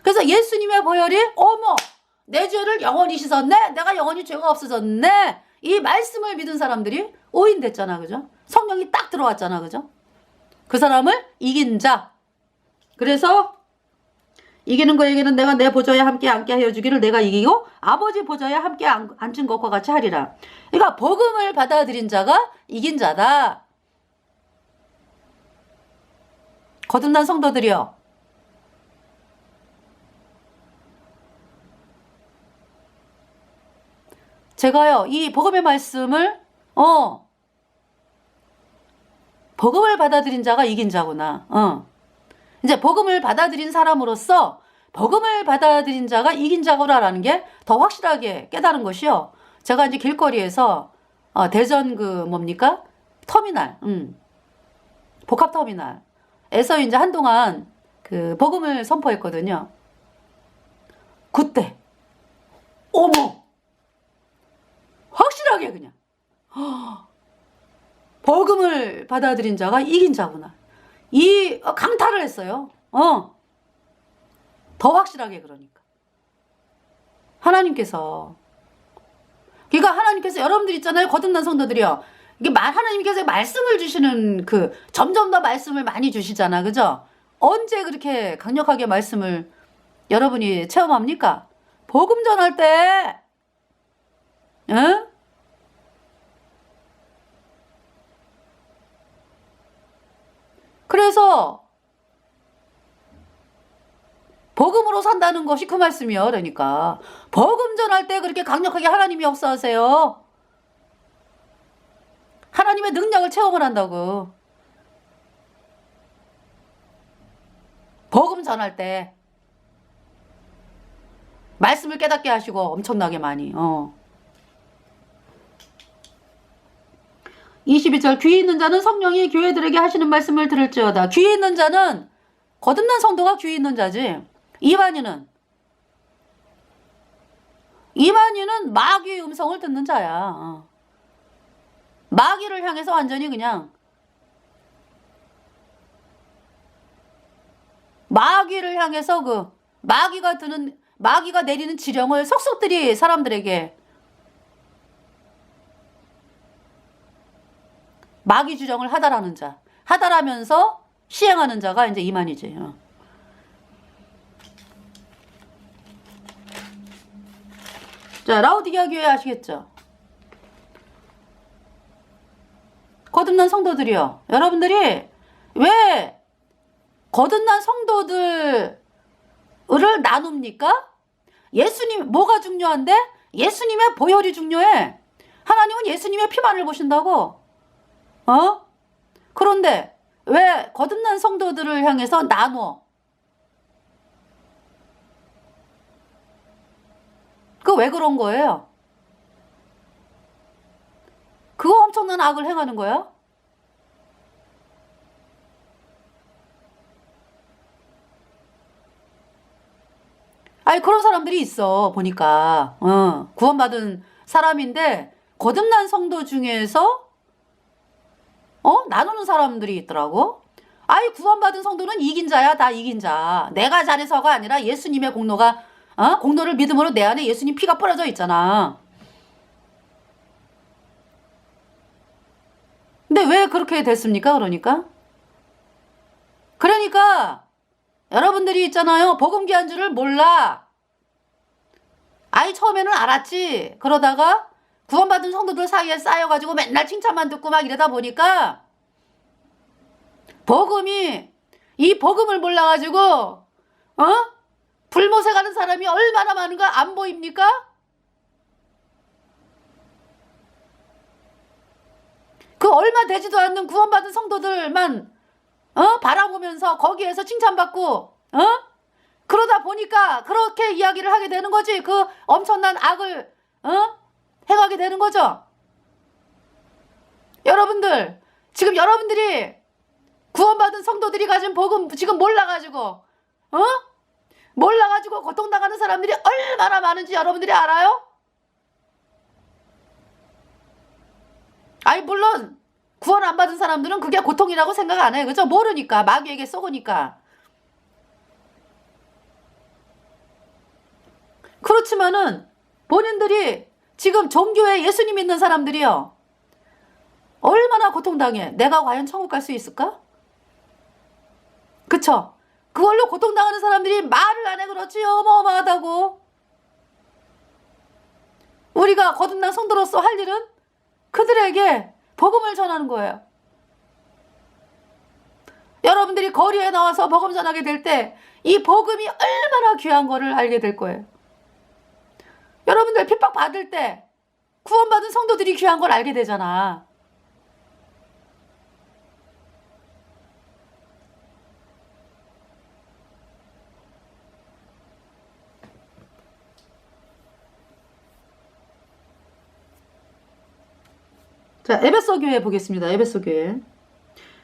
그래서 예수님의 보혈이 어머 내 죄를 영원히 씻었네. 내가 영원히 죄가 없어졌네. 이 말씀을 믿은 사람들이 오인됐잖아. 그죠? 성령이 딱 들어왔잖아. 그죠? 그 사람을 이긴 자. 그래서 이기는 거에게는 내가 내 보좌에 함께 앉게 하여 주기를 내가 이기고 아버지 보좌에 함께 앉은 것과 같이 하리라. 그러니까 복음을 받아들인 자가 이긴 자다. 거듭난 성도들이여. 제가요 이 복음의 말씀을 복음을 받아들인 자가 이긴 자구나. 이제 복음을 받아들인 사람으로서 복음을 받아들인 자가 이긴 자구나라는 게 더 확실하게 깨달은 것이요. 제가 이제 길거리에서 대전 그 뭡니까? 터미널, 복합터미널에서 이제 한동안 그 복음을 선포했거든요. 그때 어머 확실하게 그냥 복음을 받아들인 자가 이긴 자구나. 이 강탈을 했어요. 더 확실하게 그러니까. 그러니까 하나님께서 여러분들 있잖아요. 거듭난 성도들이요. 이게 하나님께서 말씀을 주시는 점점 더 말씀을 많이 주시잖아. 그죠? 언제 그렇게 강력하게 말씀을 여러분이 체험합니까? 복음 전할 때. 응? 그래서 복음으로 산다는 것이 그 말씀이요. 그러니까 복음 전할 때 그렇게 강력하게 하나님이 역사하세요. 하나님의 능력을 체험을 한다고. 복음 전할 때 말씀을 깨닫게 하시고 엄청나게 많이 22절 귀 있는 자는 성령이 교회들에게 하시는 말씀을 들을지어다. 귀 있는 자는 거듭난 성도가 귀 있는 자지. 이만희는 마귀의 음성을 듣는 자야. 마귀를 향해서 완전히 그냥 마귀를 향해서 마귀가 내리는 지령을 속속들이 사람들에게 마귀 주정을 하다라면서 시행하는 자가 이제 이만희지. 자, 라오디게아 교회 아시겠죠? 거듭난 성도들이요. 여러분들이 왜 거듭난 성도들을 나눕니까? 예수님 뭐가 중요한데? 예수님의 보혈이 중요해. 하나님은 예수님의 피만을 보신다고. 그런데 왜 거듭난 성도들을 향해서 나눠? 그거 왜 그런 거예요? 그거 엄청난 악을 행하는 거야? 아니 그런 사람들이 있어 보니까 구원받은 사람인데 거듭난 성도 중에서 나누는 사람들이 있더라고. 아이 구원받은 성도는 이긴 자야. 다 이긴 자. 내가 잘해서가 아니라 예수님의 공로를 믿음으로 내 안에 예수님 피가 뿌려져 있잖아. 근데 왜 그렇게 됐습니까? 그러니까 여러분들이 있잖아요. 복음 귀한 줄을 몰라. 아이 처음에는 알았지. 그러다가 구원받은 성도들 사이에 쌓여가지고 맨날 칭찬만 듣고 막 이러다 보니까 이 복음을 몰라가지고 불못에 가는 사람이 얼마나 많은가 안 보입니까? 그 얼마 되지도 않는 구원받은 성도들만 바라보면서 거기에서 칭찬받고 그러다 보니까 그렇게 이야기를 하게 되는 거지. 그 엄청난 악을 행하게 되는 거죠. 여러분들, 지금 여러분들이 구원받은 성도들이 가진 복음 지금 몰라가지고 몰라가지고 고통당하는 사람들이 얼마나 많은지 여러분들이 알아요? 아니 물론 구원 안 받은 사람들은 그게 고통이라고 생각 안 해요. 그죠? 모르니까. 마귀에게 쏘으니까. 그렇지만은 본인들이 지금 종교에 예수님 믿는 사람들이요. 얼마나 고통당해. 내가 과연 천국 갈 수 있을까? 그쵸? 그걸로 고통당하는 사람들이 말을 안 해. 그렇지. 어마어마하다고. 우리가 거듭난 성도로서 할 일은 그들에게 복음을 전하는 거예요. 여러분들이 거리에 나와서 복음 전하게 될 때 이 복음이 얼마나 귀한 거를 알게 될 거예요. 여러분들 핍박 받을 때 구원받은 성도들이 귀한 걸 알게 되잖아. 자, 에베소 교회 보겠습니다. 에베소 교회.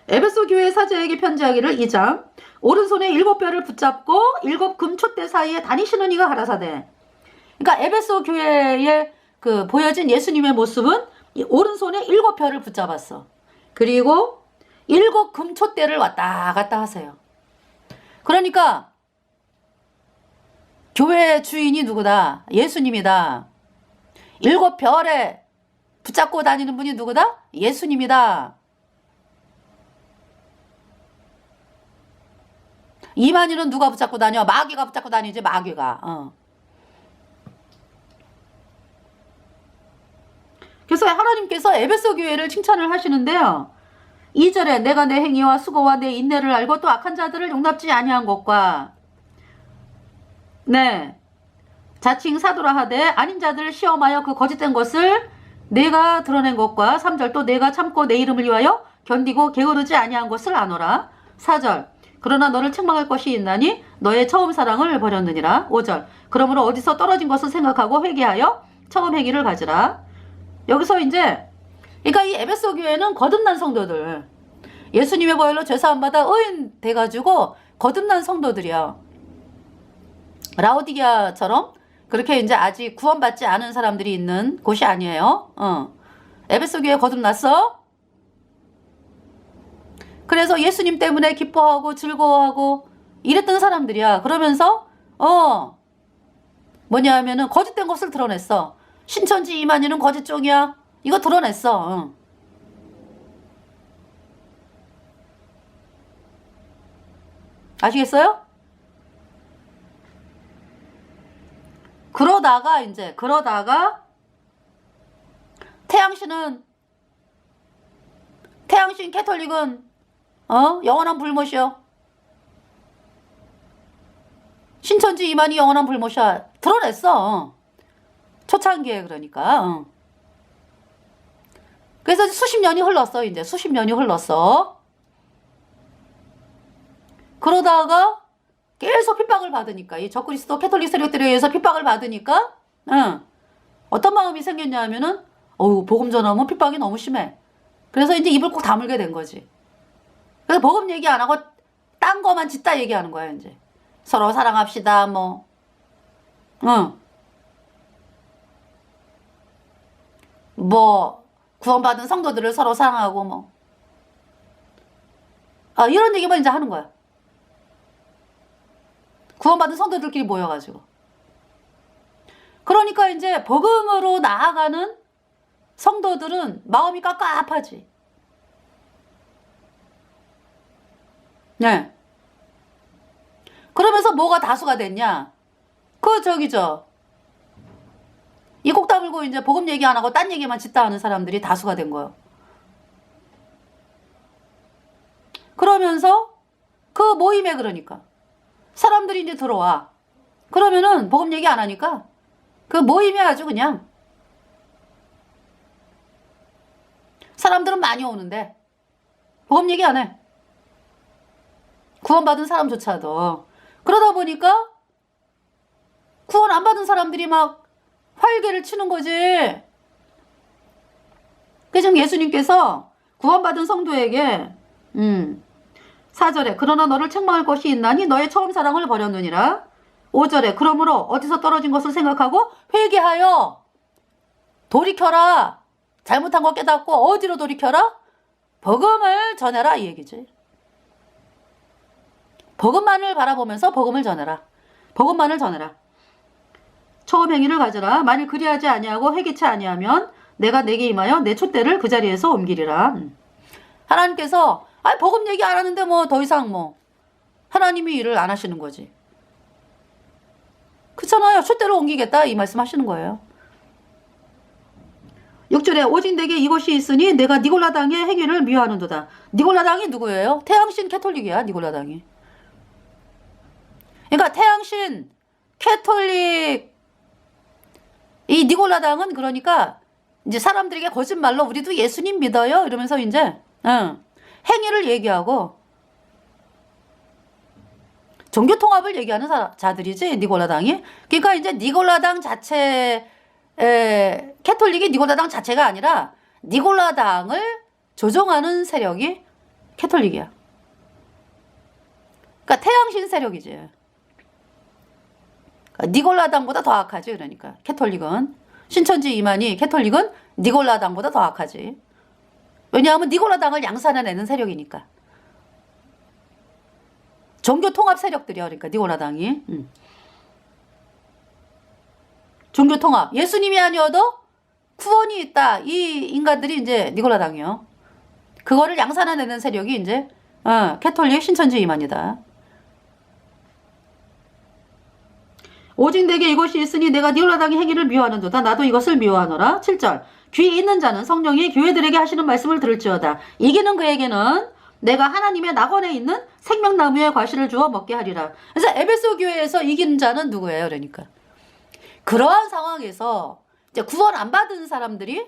에베소 교회 사제에게 편지하기를 2장. 오른손에 7뼈를 붙잡고 7 금촛대 사이에 다니시는 이가 가라사대. 그러니까 에베소 교회에 그 보여진 예수님의 모습은 이 오른손에 7뼈를 붙잡았어. 그리고 7 금촛대를 왔다 갔다 하세요. 그러니까 교회의 주인이 누구다? 예수님이다. 7별에 붙잡고 다니는 분이 누구다? 예수님이다. 이만희는 누가 붙잡고 다녀? 마귀가 붙잡고 다니지. 마귀가. 그래서 하나님께서 에베소 교회를 칭찬을 하시는데요. 2절에 내가 내 행위와 수고와 내 인내를 알고 또 악한 자들을 용납지 아니한 것과 네 자칭 사도라 하되 아닌 자들을 시험하여 그 거짓된 것을 내가 드러낸 것과 3절 또 내가 참고 내 이름을 위하여 견디고 게으르지 아니한 것을 아노라. 4절 그러나 너를 책망할 것이 있나니 너의 처음 사랑을 버렸느니라. 5절 그러므로 어디서 떨어진 것을 생각하고 회개하여 처음 행위를 가지라. 여기서 이제 그러니까 이 에베소 교회는 거듭난 성도들, 예수님의 보혈로 죄사함 받아 의인 돼가지고 거듭난 성도들이야. 라오디게아처럼 그렇게 이제 아직 구원받지 않은 사람들이 있는 곳이 아니에요. 에베소 교회 거듭났어? 그래서 예수님 때문에 기뻐하고 즐거워하고 이랬던 사람들이야. 그러면서 뭐냐 하면은 거짓된 것을 드러냈어. 신천지 이만희는 거짓종이야. 이거 드러냈어. 아시겠어요? 그러다가 태양신 캐톨릭은 영원한 불못이요. 신천지 이만희 영원한 불못이야. 드러냈어. 초창기에 그러니까. 그래서 수십 년이 흘렀어. 이제 수십 년이 흘렀어. 그러다가 계속 핍박을 받으니까 이 적그리스도 캐톨릭 세력들에 의해서 핍박을 받으니까 어떤 마음이 생겼냐 하면은 복음 전하면 핍박이 너무 심해. 그래서 이제 입을 꼭 다물게 된 거지. 그래서 복음 얘기 안 하고 딴 거만 짓다 얘기하는 거야. 이제 서로 사랑합시다 뭐 구원받은 성도들을 서로 사랑하고 이런 얘기만 이제 하는 거야. 구원받은 성도들끼리 모여가지고. 그러니까 이제 복음으로 나아가는 성도들은 마음이 깝깝하지. 네. 그러면서 뭐가 다수가 됐냐? 이 꼭 다물고 이제 복음 얘기 안 하고 딴 얘기만 짓다 하는 사람들이 다수가 된 거예요. 그러면서 그 모임에 그러니까 사람들이 이제 들어와. 그러면은 복음 얘기 안 하니까 그 모임이 아주 그냥 사람들은 많이 오는데 복음 얘기 안 해. 구원받은 사람조차도. 그러다 보니까 구원 안 받은 사람들이 막 활개를 치는 거지. 그래서 예수님께서 구원받은 성도에게 4절에 그러나 너를 책망할 것이 있나니 너의 처음 사랑을 버렸느니라. 5절에 그러므로 어디서 떨어진 것을 생각하고 회개하여 돌이켜라. 잘못한 거 깨닫고 어디로 돌이켜라? 복음을 전해라 이 얘기지. 복음만을 바라보면서 복음을 전해라. 복음만을 전해라. 처음 행위를 가져라. 만일 그리하지 아니하고 회개치 아니하면 내가 내게 임하여 내 촛대를 그 자리에서 옮기리라. 하나님께서 복음 얘기 안 하는데 뭐 더 이상 뭐 하나님이 일을 안 하시는 거지. 그렇잖아요. 촛대를 옮기겠다 이 말씀 하시는 거예요. 6절에 오직 내게 이것이 있으니 내가 니골라 당의 행위를 미워하는도다. 니골라 당이 누구예요? 태양신 캐톨릭이야. 니골라 당이. 그러니까 태양신 캐톨릭 이 니골라 당은 그러니까 이제 사람들에게 거짓말로 우리도 예수님 믿어요 이러면서 이제 행위를 얘기하고 종교 통합을 얘기하는 자들이지 니골라 당이. 그러니까 이제 니골라 당 자체 캐톨릭이 니골라 당 자체가 아니라 니골라 당을 조종하는 세력이 캐톨릭이야. 그러니까 태양신 세력이지. 그러니까 니골라 당보다 더 악하지. 그러니까 캐톨릭은 신천지 이만희 캐톨릭은 니골라 당보다 더 악하지. 왜냐하면 니골라 당을 양산해내는 세력이니까. 종교 통합 세력들이야. 그러니까 니골라 당이. 종교 통합. 예수님이 아니어도 구원이 있다. 이 인간들이 이제 니골라 당이요. 그거를 양산해내는 세력이 이제 캐톨릭 신천지 이만이다. 오직 내게 이것이 있으니 내가 니골라 당의 행위를 미워하는도다. 나도 이것을 미워하노라. 7절. 귀 있는 자는 성령이 교회들에게 하시는 말씀을 들을지어다. 이기는 그에게는 내가 하나님의 낙원에 있는 생명나무의 과실을 주어 먹게 하리라. 그래서 에베소 교회에서 이기는 자는 누구예요? 그러니까 그러한 상황에서 이제 구원 안 받은 사람들이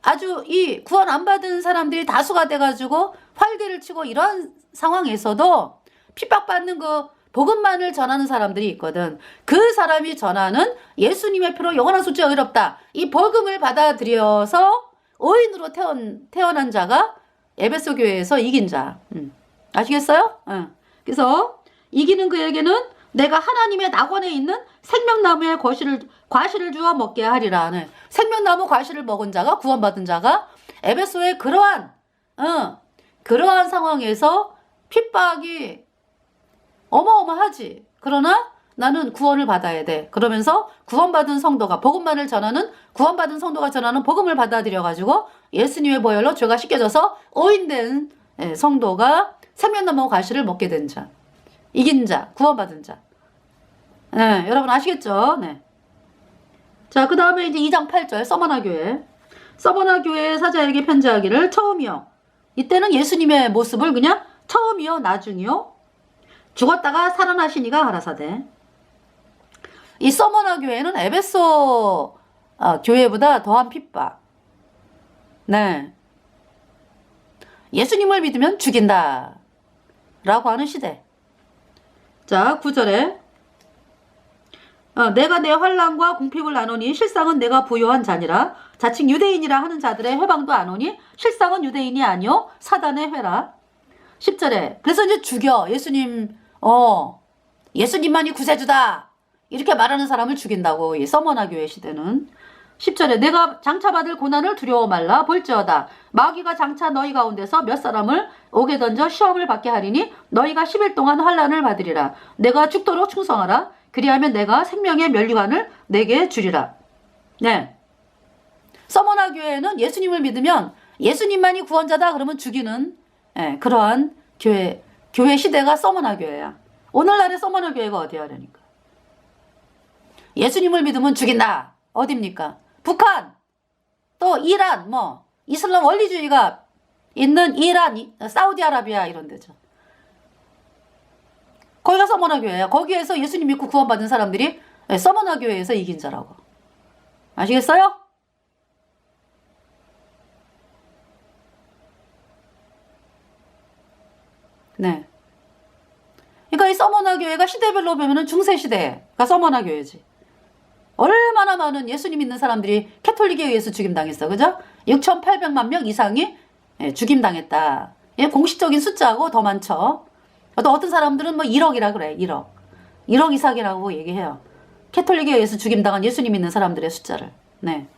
아주 이 구원 안 받은 사람들이 다수가 돼가지고 활개를 치고 이런 상황에서도 핍박받는 그 복음만을 전하는 사람들이 있거든. 그 사람이 전하는 예수님의 피로 영원한 속죄 의롭다. 이 복음을 받아들여서 의인으로 태어난 자가 에베소 교회에서 이긴 자. 아시겠어요? 그래서 이기는 그에게는 내가 하나님의 낙원에 있는 생명나무의 과실을 주어 먹게 하리라. 생명나무 과실을 먹은 자가 구원받은 자가 에베소의 그러한 상황에서 핍박이 어마어마하지. 그러나 나는 구원을 받아야 돼. 그러면서 구원받은 성도가 복음만을 전하는 구원받은 성도가 전하는 복음을 받아들여가지고 예수님의 보혈로 죄가 씻겨져서 의인된 성도가 생명나무 과실을 먹게 된 자. 이긴 자, 구원받은 자. 네, 여러분 아시겠죠? 네. 자, 그 다음에 이제 2장 8절 서머나 교회. 서머나 교회 사자에게 편지하기를 처음이요. 이때는 예수님의 모습을 그냥 처음이요, 나중이요. 죽었다가 살아나시니가 가라사대. 이 서머나 교회는 에베소 교회보다 더한 핍박. 네. 예수님을 믿으면 죽인다. 라고 하는 시대. 자, 9절에 내가 내 환난과 궁핍을 나누니 실상은 내가 부요한 자니라. 자칭 유대인이라 하는 자들의 회방도 안 오니 실상은 유대인이 아니요 사단의 회라. 10절에 그래서 이제 죽여. 예수님만이 구세주다. 이렇게 말하는 사람을 죽인다고. 이 서머나 교회 시대는. 10절에 내가 장차받을 고난을 두려워 말라. 볼지어다 마귀가 장차 너희 가운데서 몇 사람을 옥에 던져 시험을 받게 하리니 너희가 10일 동안 환난을 받으리라. 내가 죽도록 충성하라. 그리하면 내가 생명의 면류관을 내게 주리라. 네. 서머나 교회는 예수님을 믿으면 예수님만이 구원자다 그러면 죽이는 그러한 교회 시대가 서머나 교회야. 오늘날의 서머나 교회가 어디야 그러니까. 예수님을 믿으면 죽인다. 어딥니까? 북한, 또 이란, 이슬람 원리주의가 있는 이란, 사우디아라비아 이런 데죠. 거기가 서머나 교회야. 거기에서 예수님 믿고 구원받은 사람들이 서머나 교회에서 이긴 자라고. 아시겠어요? 네. 그러니까 이 서머나 교회가 시대별로 보면은 중세시대가 서머나 교회지. 얼마나 많은 예수님 믿는 사람들이 캐톨릭에 의해서 죽임당했어. 그죠? 6,800만 명 이상이 죽임당했다. 공식적인 숫자하고 더 많죠. 또 어떤 사람들은 뭐 1억이라 그래. 1억. 1억 이상이라고 얘기해요. 캐톨릭에 의해서 죽임당한 예수님 믿는 사람들의 숫자를. 네.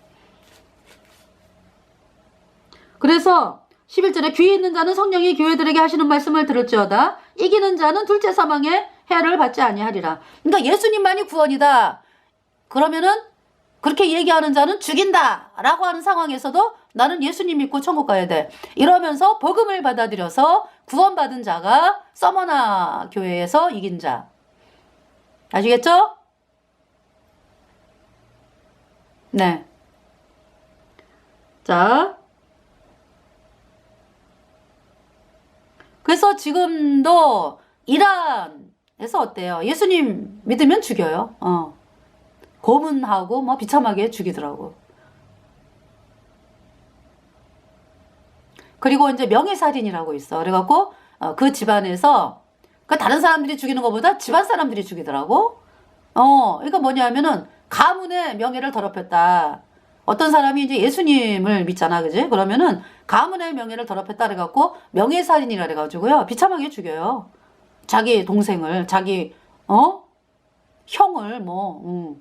그래서 11절에 귀 있는 자는 성령이 교회들에게 하시는 말씀을 들을지어다. 이기는 자는 둘째 사망의 해를 받지 아니하리라. 그러니까 예수님만이 구원이다. 그러면은 그렇게 얘기하는 자는 죽인다 라고 하는 상황에서도 나는 예수님 믿고 천국 가야 돼. 이러면서 복음을 받아들여서 구원받은 자가 서머나 교회에서 이긴 자. 아시겠죠? 네. 자. 그래서 지금도 이란에서 어때요? 예수님 믿으면 죽여요. 고문하고 뭐 비참하게 죽이더라고. 그리고 이제 명예살인이라고 있어. 그래갖고 그 집안에서 그 다른 사람들이 죽이는 것보다 집안 사람들이 죽이더라고. 그러니까 뭐냐면은 가문의 명예를 더럽혔다. 어떤 사람이 이제 예수님을 믿잖아, 그지? 그러면은 가문의 명예를 더럽혔다 그래갖고 명예살인이라 그래가지고요 비참하게 죽여요. 자기 동생을, 자기 형을 뭐.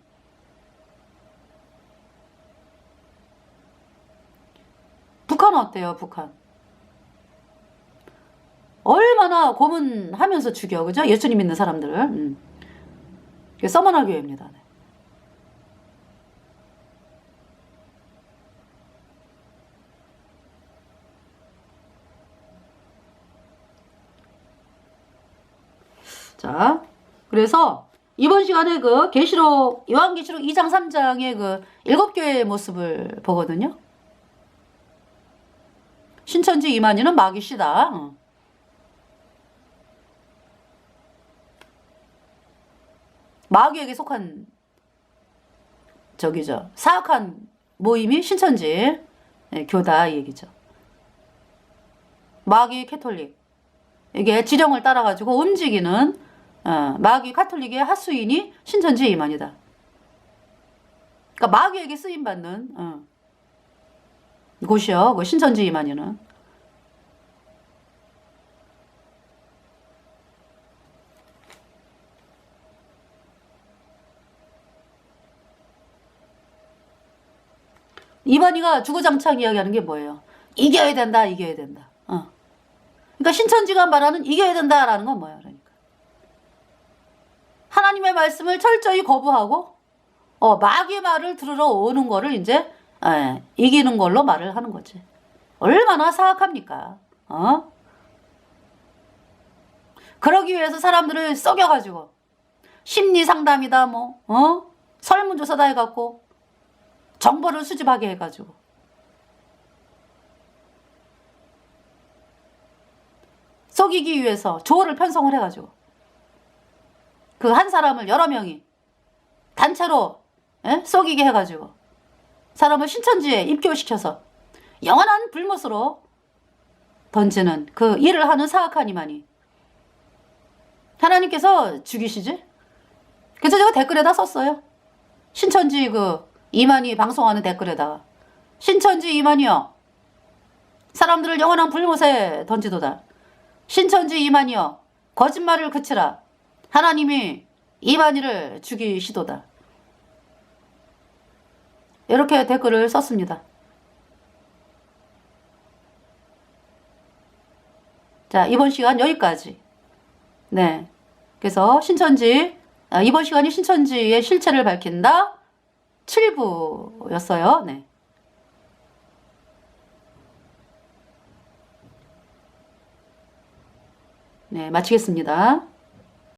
북한은 어때요, 북한? 얼마나 고문하면서 죽여, 그죠? 예수님 믿는 사람들을. 서머나 교회입니다. 네. 자, 그래서 이번 시간에 그 계시록, 요한계시록 2장 3장의 그 7교회의 모습을 보거든요. 신천지 이만희는 마귀씨다. 마귀에게 속한 저기죠. 사악한 모임이 신천지 교다 이 얘기죠. 마귀 캐톨릭. 이게 지령을 따라가지고 움직이는 마귀 카톨릭의 하수인이 신천지 이만이다. 그러니까 마귀에게 쓰임받는 곳이요. 그 신천지 이만희는. 이만희가 주구장창 이야기하는 게 뭐예요? 이겨야 된다, 이겨야 된다. 그러니까 신천지가 말하는 이겨야 된다라는 건 뭐예요? 그러니까 하나님의 말씀을 철저히 거부하고 마귀의 말을 들으러 오는 거를 이제 이기는 걸로 말을 하는 거지. 얼마나 사악합니까? 그러기 위해서 사람들을 속여가지고 심리상담이다 뭐 설문조사다 해갖고 정보를 수집하게 해가지고 속이기 위해서 조언을 편성을 해가지고 그 한 사람을 여러 명이 단체로 속이게 해가지고 사람을 신천지에 입교시켜서 영원한 불못으로 던지는 그 일을 하는 사악한 이만희. 하나님께서 죽이시지? 그래서 제가 댓글에다 썼어요. 신천지 그 이만희 방송하는 댓글에다가 신천지 이만희여 사람들을 영원한 불못에 던지도다. 신천지 이만희여 거짓말을 그치라. 하나님이 이만희를 죽이시도다. 이렇게 댓글을 썼습니다. 자, 이번 시간 여기까지. 네. 그래서 신천지, 이번 시간이 신천지의 실체를 밝힌다 7부였어요. 네. 네, 마치겠습니다.